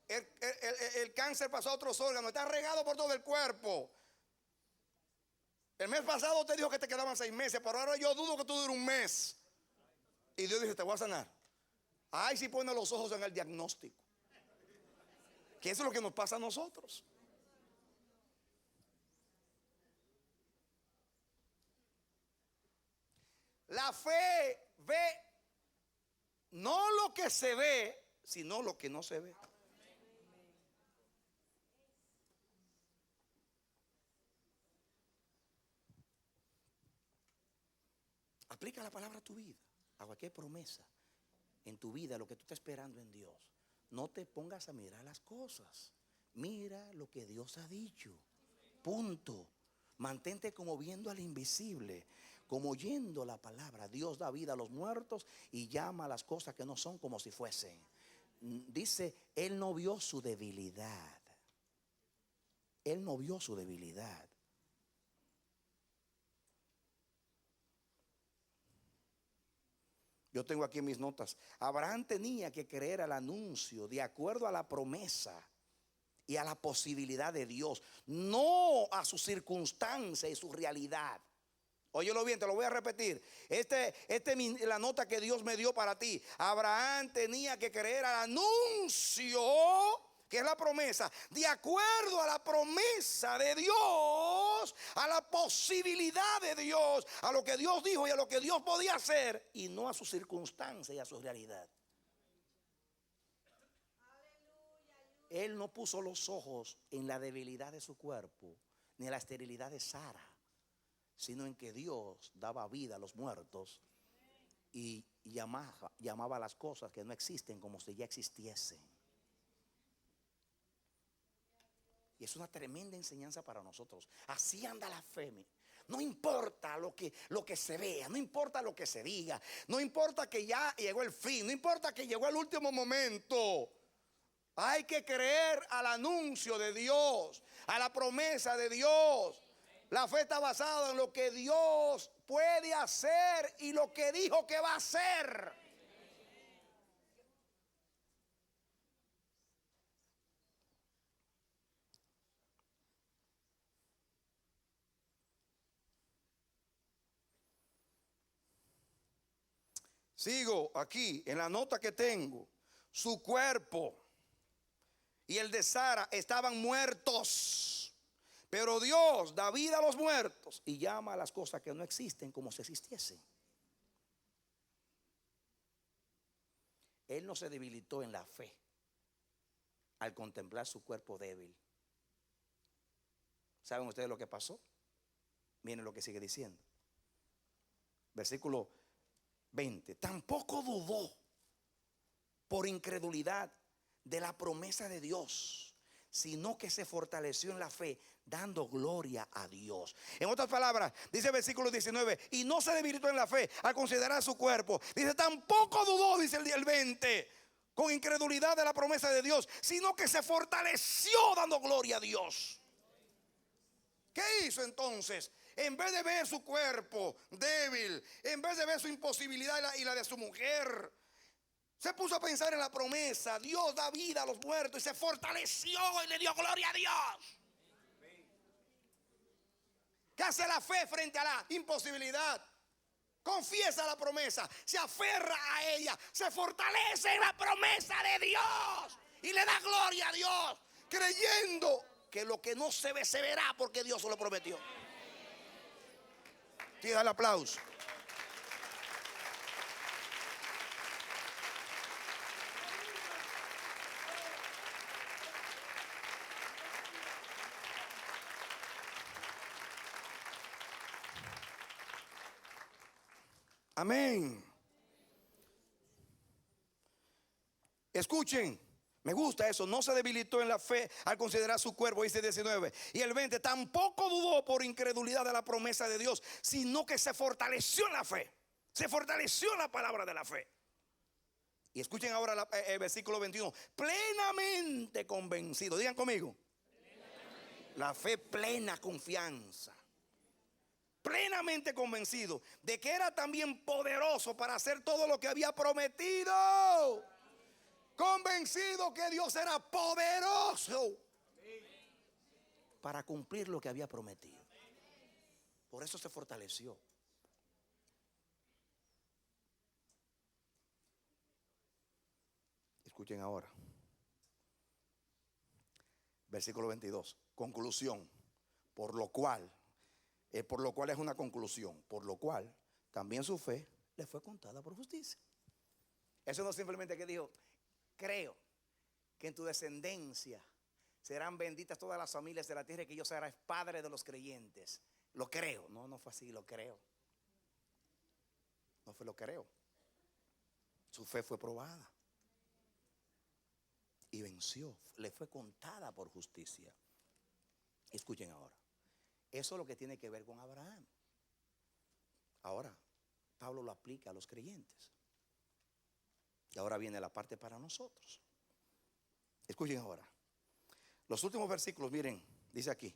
el cáncer pasó a otros órganos, está regado por todo el cuerpo. El mes pasado te dijo que te quedaban 6 meses, pero ahora yo dudo que tú dure un mes. Y Dios dice: te voy a sanar. Ay, si pone los ojos en el diagnóstico, que eso es lo que nos pasa a nosotros. La fe ve no lo que se ve, sino lo que no se ve. Aplica la palabra a tu vida, a cualquier promesa en tu vida, lo que tú estás esperando en Dios. No te pongas a mirar las cosas, mira lo que Dios ha dicho. Punto. Mantente como viendo al invisible, como oyendo la palabra. Dios da vida a los muertos y llama a las cosas que no son como si fuesen. Dice, él no vio su debilidad. Él no vio su debilidad. Yo tengo aquí mis notas. Abraham tenía que creer al anuncio de acuerdo a la promesa y a la posibilidad de Dios, no a su circunstancia y su realidad. Óyelo bien, te lo voy a repetir. La nota que Dios me dio para ti. Abraham tenía que creer al anuncio, que es la promesa, de acuerdo a la promesa de Dios, a la posibilidad de Dios, a lo que Dios dijo y a lo que Dios podía hacer, y no a su circunstancia y a su realidad. Él no puso los ojos en la debilidad de su cuerpo, ni en la esterilidad de Sara, sino en que Dios daba vida a los muertos y llamaba a las cosas que no existen como si ya existiesen. Y es una tremenda enseñanza para nosotros. Así anda la fe. No importa lo que se vea, no importa lo que se diga, no importa que ya llegó el fin, no importa que llegó el último momento. Hay que creer al anuncio de Dios, a la promesa de Dios. La fe está basada en lo que Dios puede hacer y lo que dijo que va a hacer. Sigo aquí en la nota que tengo. Su cuerpo y el de Sara estaban muertos, pero Dios da vida a los muertos y llama a las cosas que no existen como si existiesen. Él no se debilitó en la fe al contemplar su cuerpo débil. ¿Saben ustedes lo que pasó? Miren lo que sigue diciendo. Versículo 20. Tampoco dudó por incredulidad de la promesa de Dios, sino que se fortaleció en la fe, dando gloria a Dios. En otras palabras, dice el versículo 19, y no se debilitó en la fe al considerar su cuerpo. Dice, tampoco dudó, dice el 20, con incredulidad de la promesa de Dios, sino que se fortaleció dando gloria a Dios. ¿Qué hizo entonces? En vez de ver su cuerpo débil, en vez de ver su imposibilidad y la de su mujer, se puso a pensar en la promesa. Dios da vida a los muertos y se fortaleció y le dio gloria a Dios. ¿Qué hace la fe frente a la imposibilidad? Confiesa la promesa, se aferra a ella, se fortalece en la promesa de Dios y le da gloria a Dios, creyendo que lo que no se ve se verá porque Dios se lo prometió. Tira el aplauso. Amén. Escuchen, me gusta eso. No se debilitó en la fe al considerar su cuerpo, dice 19. Y el 20, tampoco dudó por incredulidad de la promesa de Dios, sino que se fortaleció en la fe. Se fortaleció en la palabra de la fe. Y escuchen ahora el versículo 21. Plenamente convencido. Digan conmigo. Plenamente. La fe, plena confianza. Plenamente convencido de que era también poderoso para hacer todo lo que había prometido. Convencido que Dios era poderoso para cumplir lo que había prometido. Por eso se fortaleció. Escuchen ahora. Versículo 22. Conclusión. Por lo cual es una conclusión. Por lo cual también su fe le fue contada por justicia. Eso no simplemente que dijo, creo que en tu descendencia serán benditas todas las familias de la tierra y que yo seré padre de los creyentes. Lo creo. No fue así, lo creo. No fue lo creo. Su fe fue probada. Y venció. Le fue contada por justicia. Escuchen ahora. Eso es lo que tiene que ver con Abraham. Ahora, Pablo lo aplica a los creyentes. Y ahora viene la parte para nosotros. Escuchen ahora. Los últimos versículos, miren, dice aquí.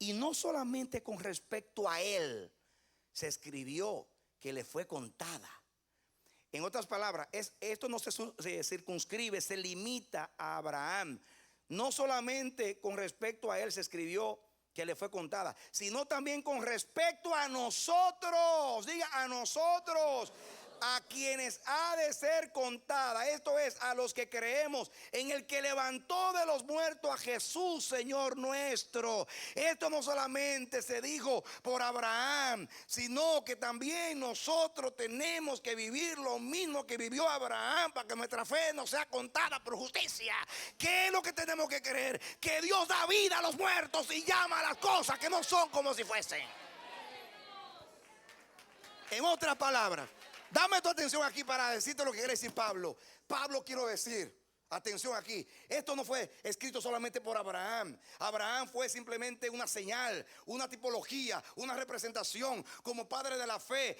Y no solamente con respecto a él se escribió que le fue contada. En otras palabras, esto no se circunscribe, se limita a Abraham. No solamente con respecto a él se escribió que le fue contada, sino también con respecto a nosotros. Diga, a nosotros, a quienes ha de ser contada. Esto es, a los que creemos en el que levantó de los muertos a Jesús, Señor nuestro. Esto no solamente se dijo por Abraham, sino que también nosotros tenemos que vivir lo mismo que vivió Abraham, para que nuestra fe no sea contada por justicia. ¿Qué es lo que tenemos que creer? Que Dios da vida a los muertos y llama a las cosas que no son como si fuesen. En otras palabras, dame tu atención aquí para decirte lo que quiere decir Pablo. Pablo, quiero decir, atención aquí, esto no fue escrito solamente por Abraham. Abraham fue simplemente una señal, una tipología, una representación como padre de la fe,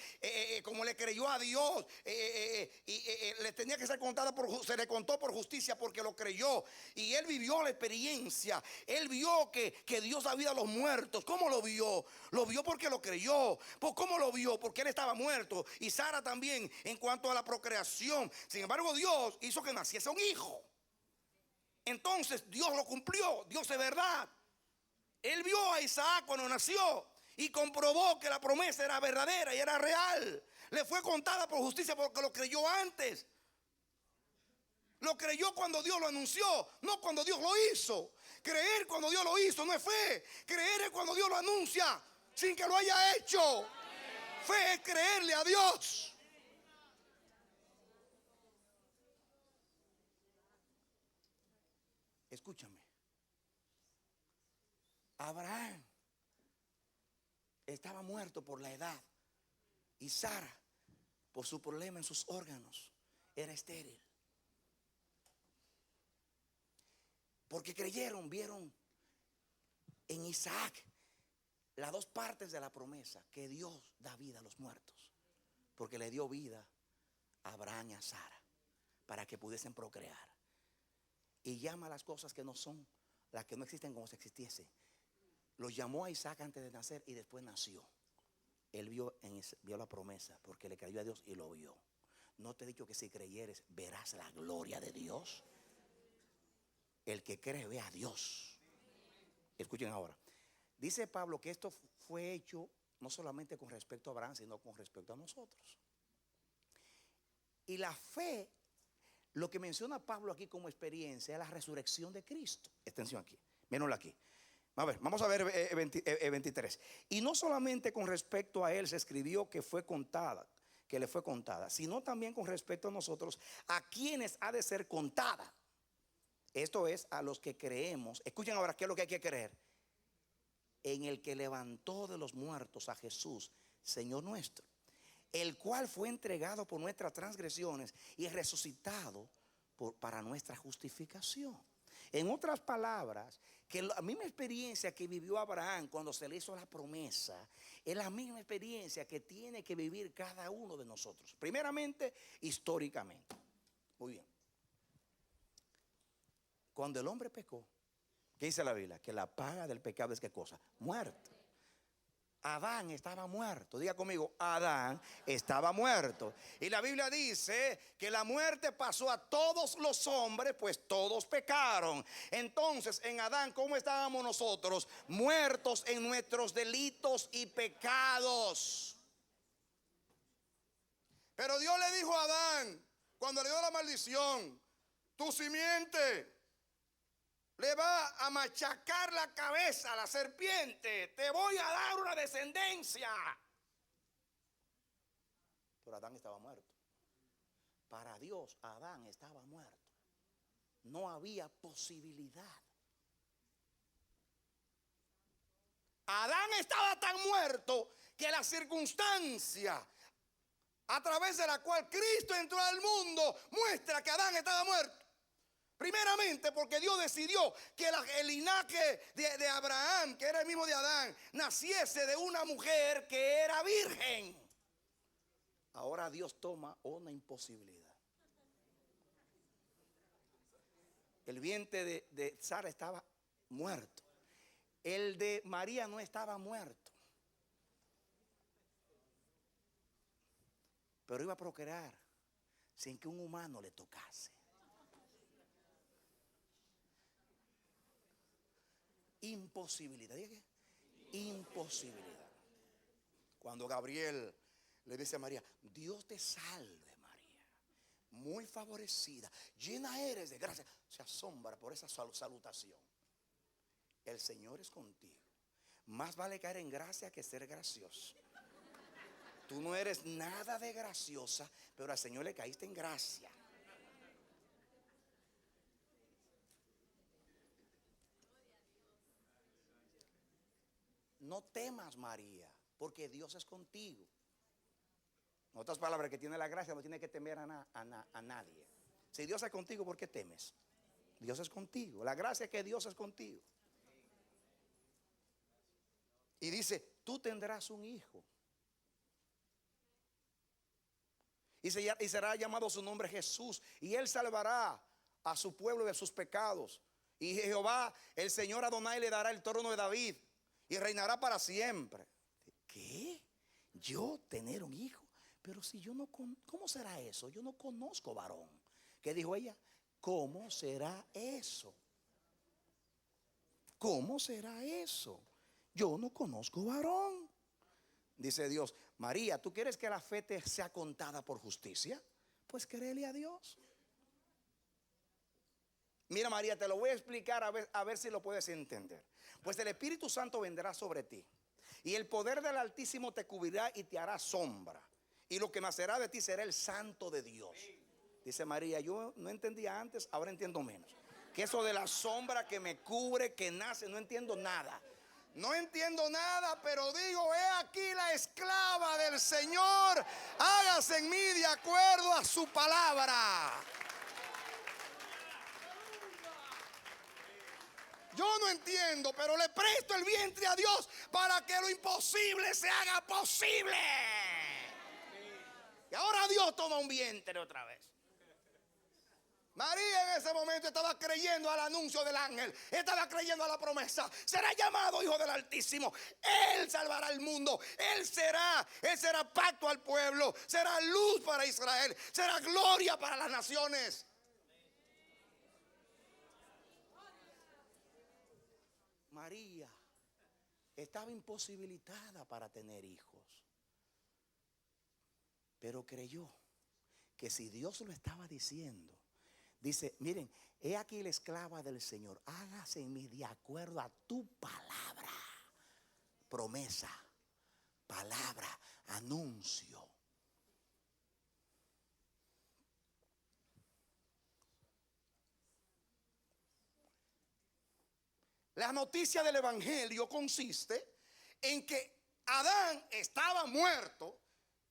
como le creyó a Dios, le tenía que ser contada se le contó por justicia porque lo creyó. Y él vivió la experiencia, él vio que Dios da vida a los muertos. ¿Cómo lo vio? Lo vio porque lo creyó. ¿Cómo lo vio? Porque él estaba muerto. Y Sara también en cuanto a la procreación. Sin embargo, Dios hizo que naciese un hijo. Entonces Dios lo cumplió. Dios es verdad. Él vio a Isaac cuando nació y comprobó que la promesa era verdadera y era real. Le fue contada por justicia porque lo creyó antes. Lo creyó cuando Dios lo anunció, no cuando Dios lo hizo. Creer cuando Dios lo hizo no es fe. Creer es cuando Dios lo anuncia sin que lo haya hecho. Fe es creerle a Dios. Escúchame. Abraham estaba muerto por la edad y Sara, por su problema en sus órganos, era estéril. Porque creyeron, vieron en Isaac las dos partes de la promesa, que Dios da vida a los muertos, porque le dio vida a Abraham y a Sara para que pudiesen procrear. Y llama a las cosas que no son, las que no existen, como si existiesen. Lo llamó a Isaac antes de nacer y después nació. Él vio la promesa porque le creyó a Dios y lo vio. ¿No te he dicho que si creyeres verás la gloria de Dios? El que cree ve a Dios. Escuchen ahora. Dice Pablo que esto fue hecho no solamente con respecto a Abraham, sino con respecto a nosotros. Y la fe, lo que menciona Pablo aquí como experiencia, es la resurrección de Cristo. Atención aquí, mírenlo aquí. Vamos a ver 23. Y no solamente con respecto a él se escribió que fue contada, que le fue contada, sino también con respecto a nosotros, a quienes ha de ser contada. Esto es a los que creemos. Escuchen ahora qué es lo que hay que creer. En el que levantó de los muertos a Jesús, Señor nuestro, el cual fue entregado por nuestras transgresiones y resucitado para nuestra justificación. En otras palabras, que la misma experiencia que vivió Abraham cuando se le hizo la promesa es la misma experiencia que tiene que vivir cada uno de nosotros. Primeramente, históricamente. Muy bien. Cuando el hombre pecó, ¿qué dice la Biblia? Que la paga del pecado es ¿qué cosa? Muerte. Adán estaba muerto. Diga conmigo, Adán estaba muerto. Y la Biblia dice que la muerte pasó a todos los hombres, pues todos pecaron. Entonces, en Adán, ¿cómo estábamos nosotros? Muertos en nuestros delitos y pecados. Pero Dios le dijo a Adán, cuando le dio la maldición, tu simiente le va a machacar la cabeza a la serpiente. Te voy a dar una descendencia. Pero Adán estaba muerto. Para Dios, Adán estaba muerto. No había posibilidad. Adán estaba tan muerto que la circunstancia a través de la cual Cristo entró al mundo muestra que Adán estaba muerto. Primeramente porque Dios decidió que el linaje de Abraham, que era el mismo de Adán, naciese de una mujer que era virgen. Ahora Dios toma una imposibilidad. El vientre de Sara estaba muerto. El de María no estaba muerto. Pero iba a procrear sin que un humano le tocase. Imposibilidad. ¿Diga qué? Imposibilidad. Cuando Gabriel le dice a María: Dios te salve, María, muy favorecida, llena eres de gracia. Se asombra por esa salutación. El Señor es contigo. Más vale caer en gracia que ser gracioso. Tú no eres nada de graciosa, pero al Señor le caíste en gracia. No temas, María, porque Dios es contigo. En otras palabras, que tiene la gracia no tiene que temer a nadie. Si Dios es contigo, ¿por qué temes? Dios es contigo. La gracia es que Dios es contigo. Y dice: tú tendrás un hijo. Y será llamado su nombre Jesús. Y él salvará a su pueblo de sus pecados. Y Jehová, el Señor Adonai, le dará el trono de David. Y reinará para siempre. ¿Qué? ¿Yo tener un hijo? Pero si yo no, ¿cómo será eso? Yo no conozco varón. ¿Qué dijo ella? ¿Cómo será eso? ¿Cómo será eso? Yo no conozco varón. Dice Dios: María, ¿tú quieres que la fe te sea contada por justicia? Pues créele a Dios. Mira, María, te lo voy a explicar a ver si lo puedes entender. Pues el Espíritu Santo vendrá sobre ti, y el poder del Altísimo te cubrirá y te hará sombra, y lo que nacerá de ti será el Santo de Dios. Dice María: yo no entendía antes, ahora entiendo menos. Que eso de la sombra que me cubre, que nace, no entiendo nada. No entiendo nada, pero digo: he aquí la esclava del Señor, hágase en mí de acuerdo a su palabra. Yo no entiendo, pero le presto el vientre a Dios para que lo imposible se haga posible. Y ahora Dios toma un vientre otra vez. María en ese momento estaba creyendo al anuncio del ángel, estaba creyendo a la promesa: será llamado Hijo del Altísimo, Él salvará el mundo, Él será pacto al pueblo, será luz para Israel, será gloria para las naciones. María estaba imposibilitada para tener hijos, pero creyó que si Dios lo estaba diciendo, dice: miren, he aquí la esclava del Señor, hágase en mí de acuerdo a tu palabra. Promesa, palabra, anuncio. La noticia del Evangelio consiste en que Adán estaba muerto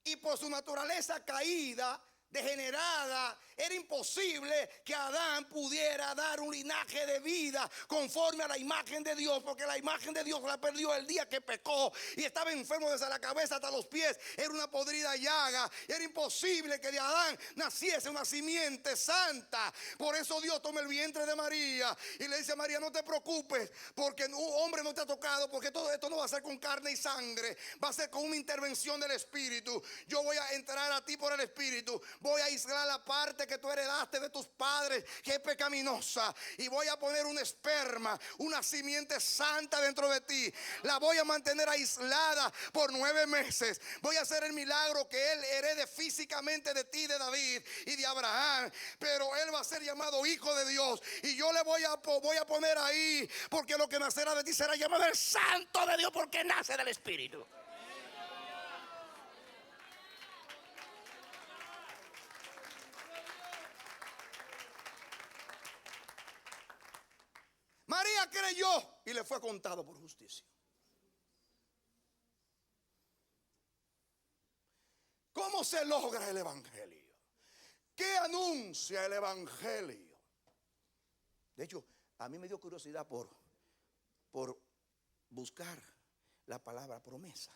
y por su naturaleza caída, degenerada, era imposible que Adán pudiera dar un linaje de vida conforme a la imagen de Dios, porque la imagen de Dios la perdió el día que pecó y estaba enfermo desde la cabeza hasta los pies. Era una podrida llaga. Era imposible que de Adán naciese una simiente santa. Por eso Dios toma el vientre de María y le dice a María: no te preocupes, porque un hombre no te ha tocado, porque todo esto no va a ser con carne y sangre, va a ser con una intervención del Espíritu. Yo voy a entrar a ti por el Espíritu, voy a aislar la parte que tú heredaste de tus padres, que es pecaminosa, y voy a poner un esperma, una simiente santa dentro de ti. La voy a mantener aislada por 9 meses. Voy a hacer el milagro que él herede físicamente de ti, de David y de Abraham, pero él va a ser llamado Hijo de Dios, y yo le voy a poner ahí, porque lo que nacerá de ti será llamado el Santo de Dios, porque nace del Espíritu. María creyó y le fue contado por justicia. ¿Cómo se logra el Evangelio? ¿Qué anuncia el Evangelio? De hecho, a mí me dio curiosidad por buscar la palabra promesa.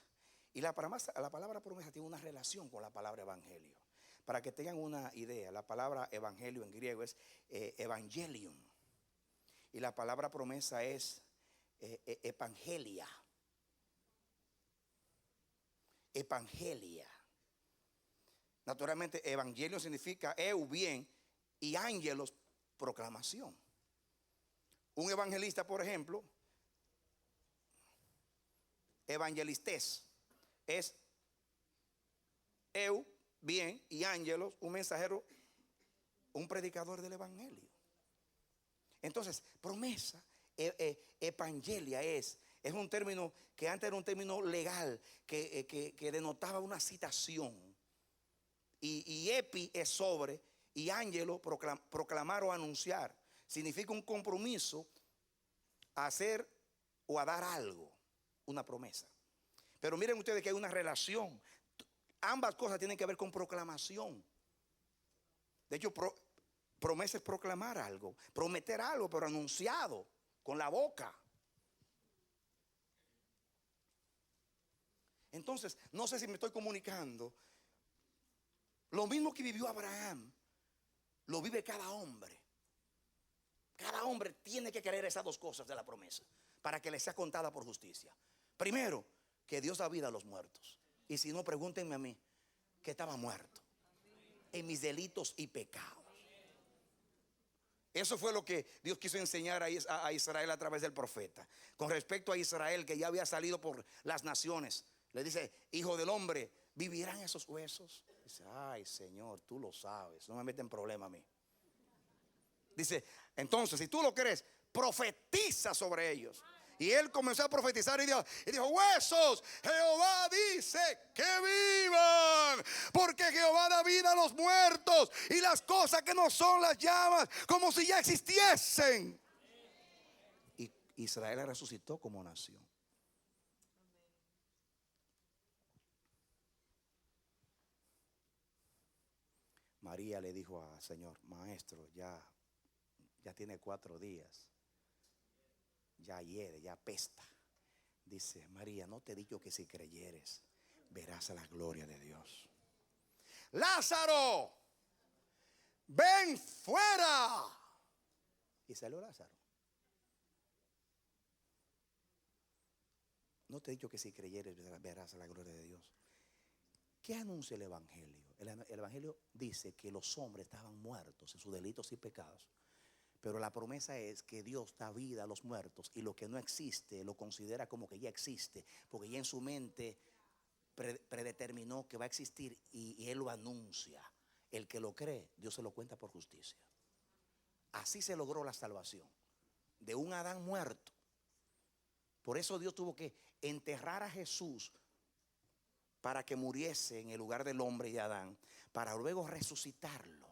Y la palabra promesa tiene una relación con la palabra evangelio. Para que tengan una idea, la palabra evangelio en griego es evangelium. Y la palabra promesa es evangelia. Evangelia. Naturalmente, evangelio significa eu, bien, y ángelos, proclamación. Un evangelista, por ejemplo, evangelistes, es eu, bien, y ángelos, un mensajero, un predicador del evangelio. Entonces, promesa, evangelia es un término que antes era un término legal que denotaba una citación. Y epi es sobre, y ángelo, proclamar o anunciar. Significa un compromiso a hacer o a dar algo, una promesa. Pero miren ustedes que hay una relación. Ambas cosas tienen que ver con proclamación. De hecho, promesa es proclamar algo, prometer algo, pero anunciado con la boca. Entonces, no sé si me estoy comunicando. Lo mismo que vivió Abraham, lo vive cada hombre. Cada hombre tiene que creer esas dos cosas de la promesa para que le sea contada por justicia. Primero, que Dios da vida a los muertos. Y si no, pregúntenme a mí, que estaba muerto en mis delitos y pecados. Eso fue lo que Dios quiso enseñar a Israel a través del profeta. Con respecto a Israel, que ya había salido por las naciones, le dice: hijo del hombre, ¿vivirán esos huesos? Dice: ay, Señor, tú lo sabes, no me meten problema a mí. Dice: entonces, si tú lo crees, profetiza sobre ellos. Y él comenzó a profetizar y dijo: huesos, Jehová dice que vivan, porque Jehová da vida a los muertos, y las cosas que no son las llamas como si ya existiesen. Y Israel resucitó como nación. María le dijo al Señor: maestro, ya tiene 4 días, ya hiede, ya apesta. Dice María: no te he dicho que si creyeres verás a la gloria de Dios. Lázaro, ven fuera. Y salió Lázaro. No te he dicho que si creyeres verás a la gloria de Dios. ¿Qué anuncia el evangelio? El evangelio dice que los hombres estaban muertos en sus delitos y pecados. Pero la promesa es que Dios da vida a los muertos, y lo que no existe lo considera como que ya existe, porque ya en su mente predeterminó que va a existir, y Él lo anuncia. El que lo cree, Dios se lo cuenta por justicia. Así se logró la salvación de un Adán muerto. Por eso Dios tuvo que enterrar a Jesús para que muriese en el lugar del hombre y de Adán, para luego resucitarlo.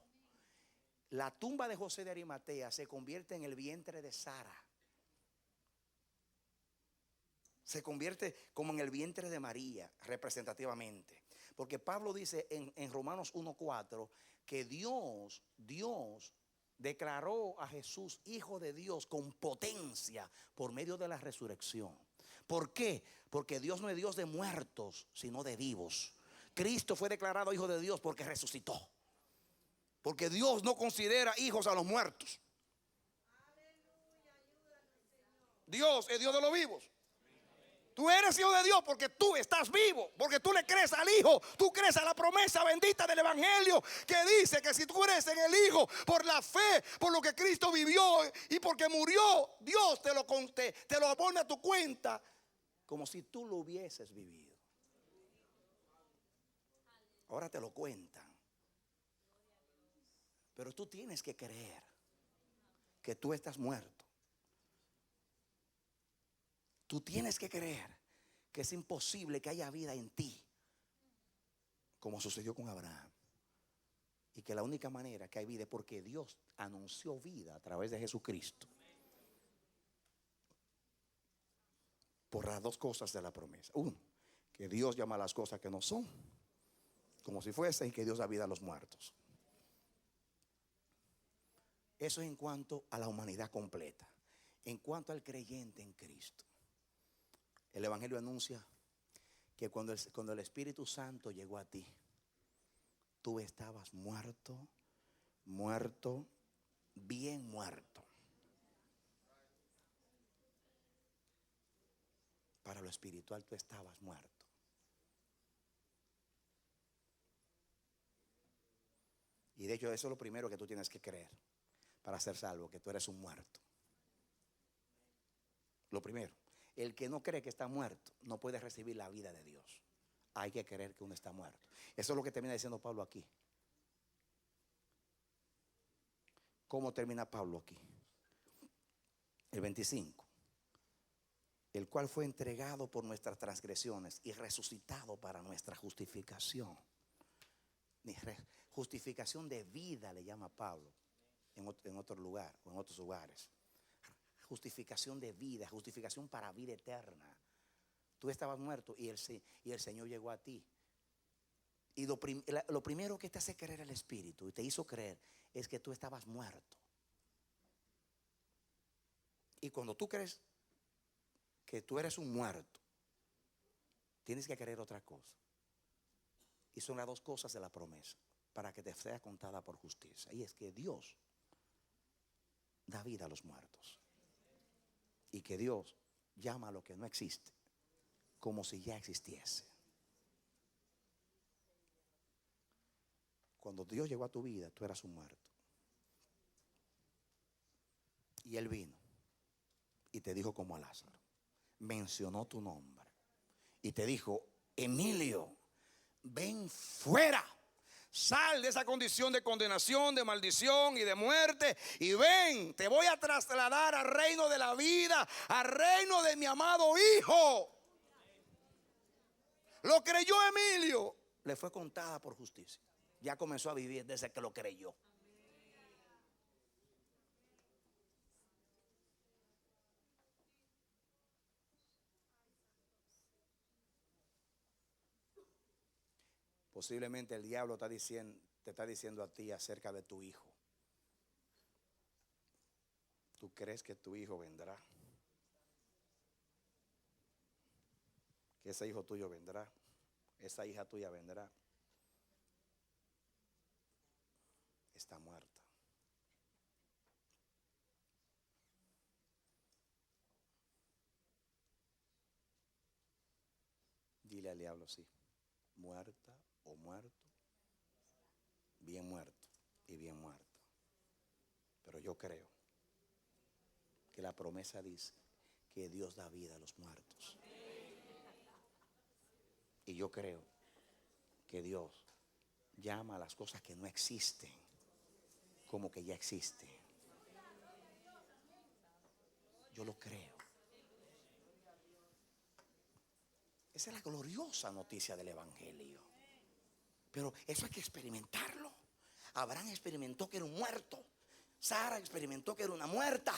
La tumba de José de Arimatea se convierte en el vientre de Sara. Se convierte como en el vientre de María, representativamente. Porque Pablo dice en Romanos 1:4 que Dios declaró a Jesús hijo de Dios con potencia por medio de la resurrección. ¿Por qué? Porque Dios no es Dios de muertos, sino de vivos. Cristo fue declarado hijo de Dios porque resucitó. Porque Dios no considera hijos a los muertos. Dios es Dios de los vivos. Tú eres hijo de Dios porque tú estás vivo, porque tú le crees al Hijo, tú crees a la promesa bendita del Evangelio, que dice que si tú crees en el Hijo por la fe, por lo que Cristo vivió y porque murió, Dios te lo pone a tu cuenta como si tú lo hubieses vivido. Ahora te lo cuentan. Pero tú tienes que creer que tú estás muerto. Tú tienes que creer que es imposible que haya vida en ti, como sucedió con Abraham. Y que la única manera que hay vida es porque Dios anunció vida a través de Jesucristo. Por las dos cosas de la promesa. Uno, que Dios llama a las cosas que no son como si fuesen, y que Dios da vida a los muertos. Eso es en cuanto a la humanidad completa. En cuanto al creyente en Cristo, el Evangelio anuncia que cuando el Espíritu Santo llegó a ti, tú estabas muerto, bien muerto. Para lo espiritual tú estabas muerto. de hecho eso es lo primero que tú tienes que creer para ser salvo, que tú eres un muerto. Lo primero. El que no cree que está muerto no puede recibir la vida de Dios. Hay que creer que uno está muerto. Eso es lo que termina diciendo Pablo aquí. ¿Cómo termina Pablo aquí? El 25. El cual fue entregado por nuestras transgresiones y resucitado para nuestra justificación. Justificación de vida le llama Pablo en otro lugar o en otros lugares. Justificación de vida, justificación para vida eterna. Tú estabas muerto y el Señor llegó a ti. Y lo primero que te hace creer el Espíritu y te hizo creer es que tú estabas muerto. Y cuando tú crees que tú eres un muerto, tienes que creer otra cosa. Y son las dos cosas de la promesa para que te sea contada por justicia. Y es que Dios da vida a los muertos. Y que Dios llama a lo que no existe como si ya existiese. Cuando Dios llegó a tu vida, tú eras un muerto. Y Él vino y te dijo como a Lázaro. Mencionó tu nombre y te dijo: Emilio, ven fuera. Sal de esa condición de condenación, de maldición y de muerte, y ven, te voy a trasladar al reino de la vida, al reino de mi amado Hijo. Lo creyó Emilio, le fue contada por justicia. Ya comenzó a vivir desde que lo creyó. Posiblemente el diablo te está diciendo a ti acerca de tu hijo. ¿Tú crees que tu hijo vendrá? Que ese hijo tuyo vendrá, esa hija tuya vendrá. Está muerta. Dile al diablo: sí, muerta o muerto, bien muerto y bien muerto. Pero yo creo que la promesa dice que Dios da vida a los muertos. Y yo creo que Dios llama a las cosas que no existen como que ya existen. Yo lo creo. Esa es la gloriosa noticia del Evangelio. Pero eso hay que experimentarlo. Abraham experimentó que era un muerto. Sara experimentó que era una muerta.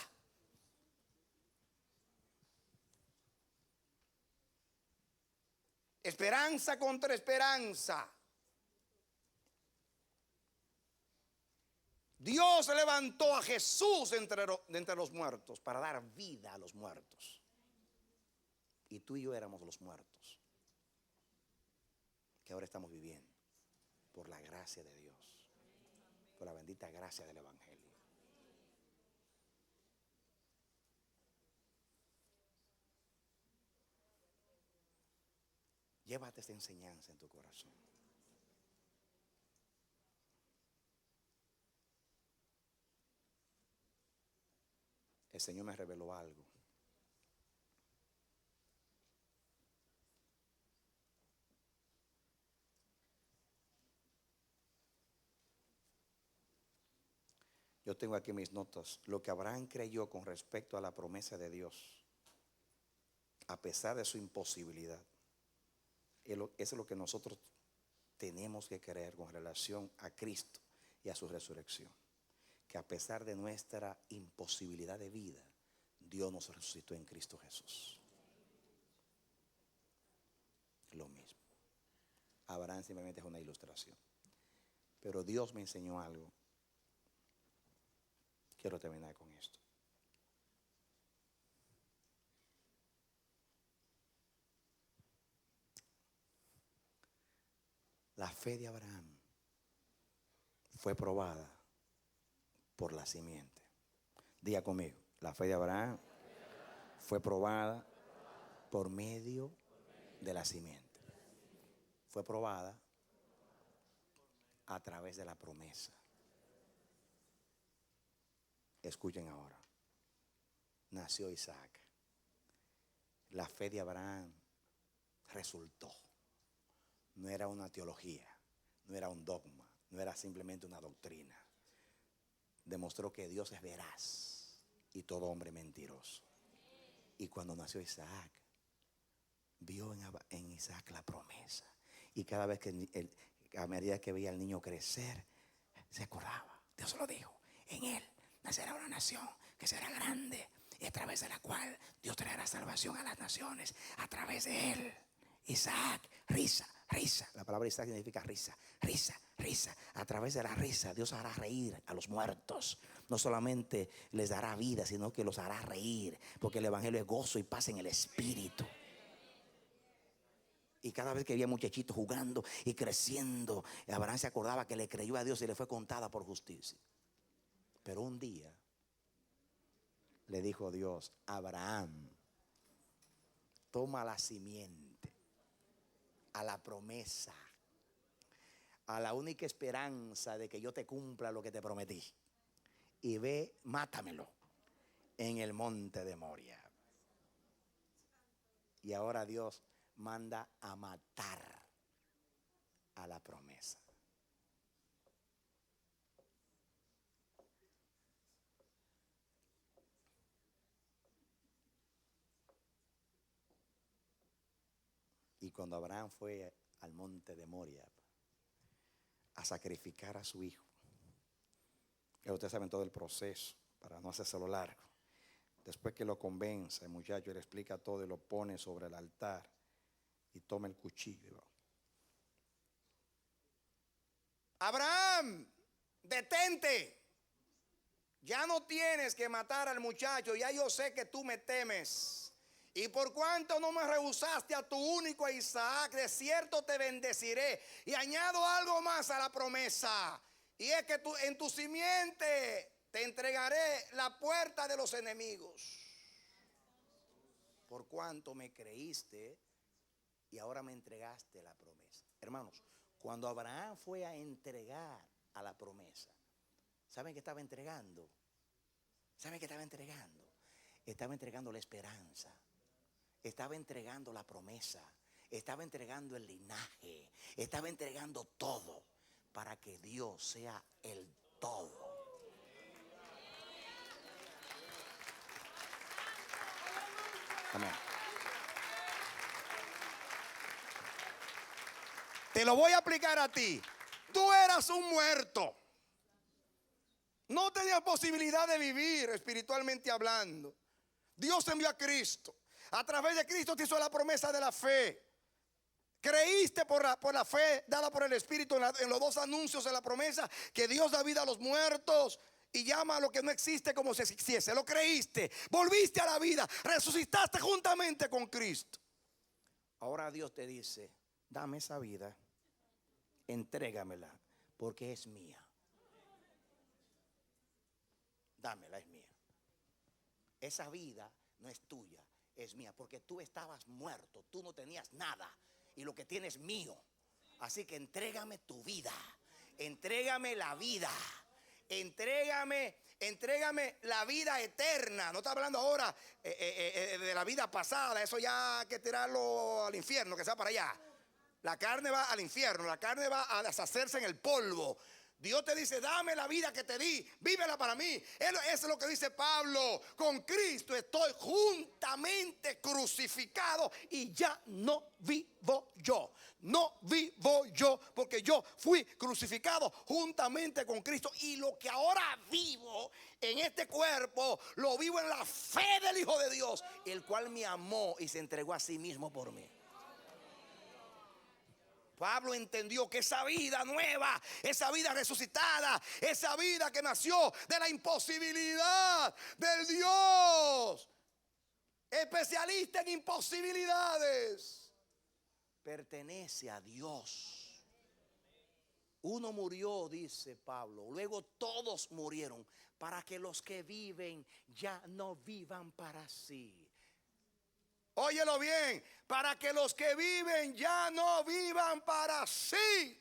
Esperanza contra esperanza. Dios levantó a Jesús de entre los muertos para dar vida a los muertos. Y tú y yo éramos los muertos que ahora estamos viviendo por la gracia de Dios, por la bendita gracia del Evangelio. Llévate esta enseñanza en tu corazón. El Señor me reveló algo. Yo tengo aquí mis notas. Lo que Abraham creyó con respecto a la promesa de Dios, a pesar de su imposibilidad, eso es lo que nosotros tenemos que creer con relación a Cristo y a su resurrección. Que a pesar de nuestra imposibilidad de vida, Dios nos resucitó en Cristo Jesús. Lo mismo. Abraham simplemente es una ilustración. Pero Dios me enseñó algo. Quiero terminar con esto. La fe de Abraham fue probada por la simiente. Diga conmigo, la fe de Abraham fue probada por medio de la simiente. Fue probada a través de la promesa. Escuchen ahora. Nació Isaac. La fe de Abraham resultó. No era una teología, no era un dogma, no era simplemente una doctrina. Demostró que Dios es veraz y todo hombre mentiroso. Y cuando nació Isaac, vio en Isaac la promesa. Y cada vez que a medida que veía al niño crecer, se acordaba. Dios lo dijo: en él nacerá una nación que será grande, y a través de la cual Dios traerá salvación a las naciones. A través de él. Isaac, risa, risa. La palabra Isaac significa risa, risa, risa. A través de la risa Dios hará reír a los muertos. No solamente les dará vida, sino que los hará reír, porque el evangelio es gozo y paz en el espíritu. Y cada vez que había muchachitos jugando y creciendo, Abraham se acordaba que le creyó a Dios y le fue contada por justicia. Pero un día le dijo Dios: Abraham, toma la simiente, a la promesa, a la única esperanza de que yo te cumpla lo que te prometí, y ve, mátamelo en el monte de Moria. Y ahora Dios manda a matar a la promesa. Y cuando Abraham fue al monte de Moria a sacrificar a su hijo, ya ustedes saben todo el proceso, para no hacérselo largo. Después que lo convence, el muchacho le explica todo y lo pone sobre el altar y toma el cuchillo. Abraham, detente. Ya no tienes que matar al muchacho. Ya yo sé que tú me temes. Y por cuanto no me rehusaste a tu único Isaac, de cierto te bendeciré. Y añado algo más a la promesa. Y es que en tu simiente te entregaré la puerta de los enemigos. Por cuanto me creíste y ahora me entregaste la promesa. Hermanos, cuando Abraham fue a entregar a la promesa, ¿saben qué estaba entregando? ¿Saben qué estaba entregando? Estaba entregando la esperanza. Estaba entregando la promesa. Estaba entregando el linaje. Estaba entregando todo para que Dios sea el todo. Amén. Te lo voy a aplicar a ti. Tú eras un muerto. No tenías posibilidad de vivir espiritualmente hablando. Dios envió a Cristo. A través de Cristo te hizo la promesa de la fe. Creíste por la fe dada por el Espíritu en los dos anuncios de la promesa, que Dios da vida a los muertos y llama a lo que no existe como si existiese. Lo creíste, volviste a la vida, resucitaste juntamente con Cristo. Ahora Dios te dice: dame esa vida, entrégamela, porque es mía. Dámela, es mía. Esa vida no es tuya, es mía, porque tú estabas muerto, tú no tenías nada, y lo que tienes es mío. Así que entrégame tu vida, entrégame la vida, entrégame la vida eterna. No está hablando ahora de la vida pasada, eso ya hay que tirarlo al infierno, que sea para allá. La carne va al infierno, la carne va a deshacerse en el polvo. Dios te dice: dame la vida que te di, vívela para mí. Eso es lo que dice Pablo: con Cristo estoy juntamente crucificado y ya no vivo yo. No vivo yo, porque yo fui crucificado juntamente con Cristo. Y lo que ahora vivo en este cuerpo, lo vivo en la fe del Hijo de Dios, el cual me amó y se entregó a sí mismo por mí. Pablo entendió que esa vida nueva, esa vida resucitada, esa vida que nació de la imposibilidad del Dios especialista en imposibilidades, pertenece a Dios. Uno murió, dice Pablo, luego todos murieron, para que los que viven ya no vivan para sí. Óyelo bien, para que los que viven ya no vivan para sí.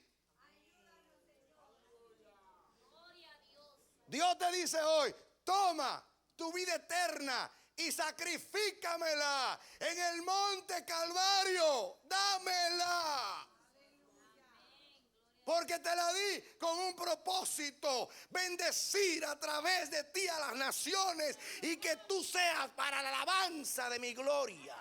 Dios te dice hoy: toma tu vida eterna y sacrifícamela en el monte Calvario. Dámela. Porque te la di con un propósito: bendecir a través de ti a las naciones y que tú seas para la alabanza de mi gloria.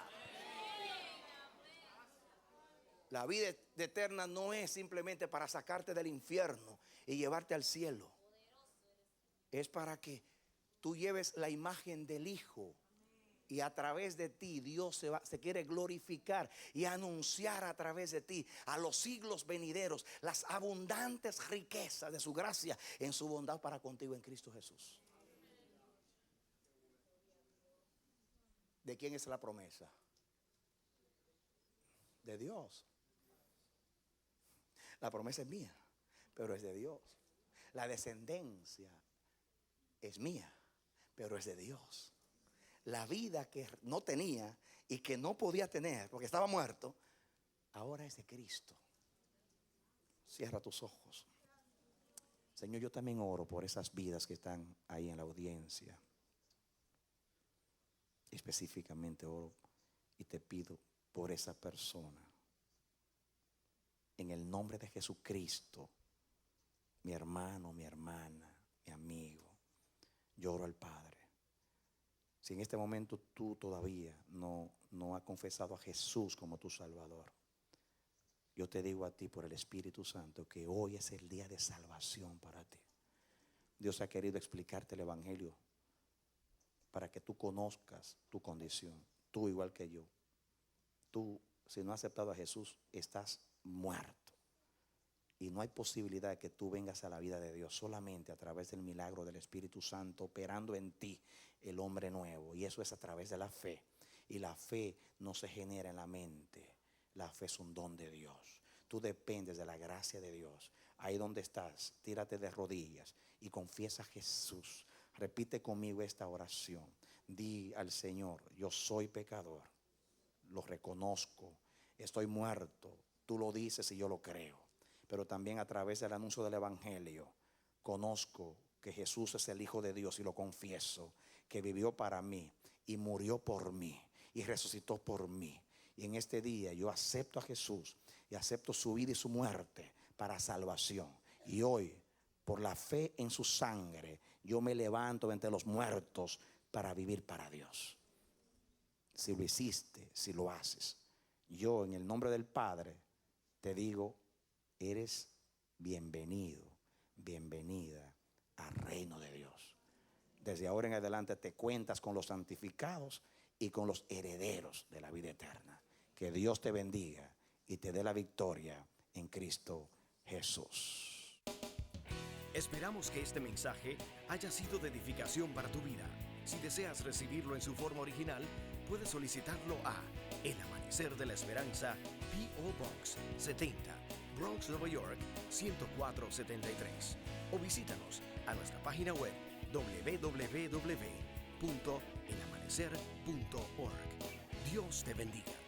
La vida eterna no es simplemente para sacarte del infierno y llevarte al cielo. Es para que tú lleves la imagen del Hijo. Y a través de ti Dios se quiere glorificar y anunciar a través de ti a los siglos venideros las abundantes riquezas de su gracia en su bondad para contigo en Cristo Jesús. ¿De quién es la promesa? De Dios. La promesa es mía, pero es de Dios. La descendencia es mía, pero es de Dios. La vida que no tenía y que no podía tener porque estaba muerto, ahora es de Cristo. Cierra tus ojos. Señor, yo también oro por esas vidas que están ahí en la audiencia. Específicamente oro y te pido por esa persona. En el nombre de Jesucristo, mi hermano, mi hermana, mi amigo, yo oro al Padre. Si en este momento tú todavía no has confesado a Jesús como tu Salvador, yo te digo a ti por el Espíritu Santo que hoy es el día de salvación para ti. Dios ha querido explicarte el Evangelio para que tú conozcas tu condición. Tú igual que yo. Tú, si no has aceptado a Jesús, estás muerto. Y no hay posibilidad de que tú vengas a la vida de Dios solamente a través del milagro del Espíritu Santo operando en ti el hombre nuevo. Y eso es a través de la fe. Y la fe no se genera en la mente. La fe es un don de Dios. Tú dependes de la gracia de Dios. Ahí donde estás, tírate de rodillas y confiesa a Jesús. Repite conmigo esta oración. Di al Señor: yo soy pecador, lo reconozco, estoy muerto. Tú lo dices y yo lo creo. Pero también a través del anuncio del Evangelio conozco que Jesús es el Hijo de Dios y lo confieso, que vivió para mí y murió por mí y resucitó por mí. Y en este día yo acepto a Jesús y acepto su vida y su muerte para salvación. Y hoy, por la fe en su sangre, yo me levanto entre los muertos para vivir para Dios. Si lo hiciste, si lo haces, yo en el nombre del Padre te digo: eres bienvenido, bienvenida al reino de Dios. Desde ahora en adelante te cuentas con los santificados y con los herederos de la vida eterna. Que Dios te bendiga y te dé la victoria en Cristo Jesús. Esperamos que este mensaje haya sido de edificación para tu vida. Si deseas recibirlo en su forma original, puedes solicitarlo a El Amanecer de la Esperanza, P.O. Box 70, Bronx, Nueva York 10473. O visítanos a nuestra página web www.elamanecer.org. Dios te bendiga.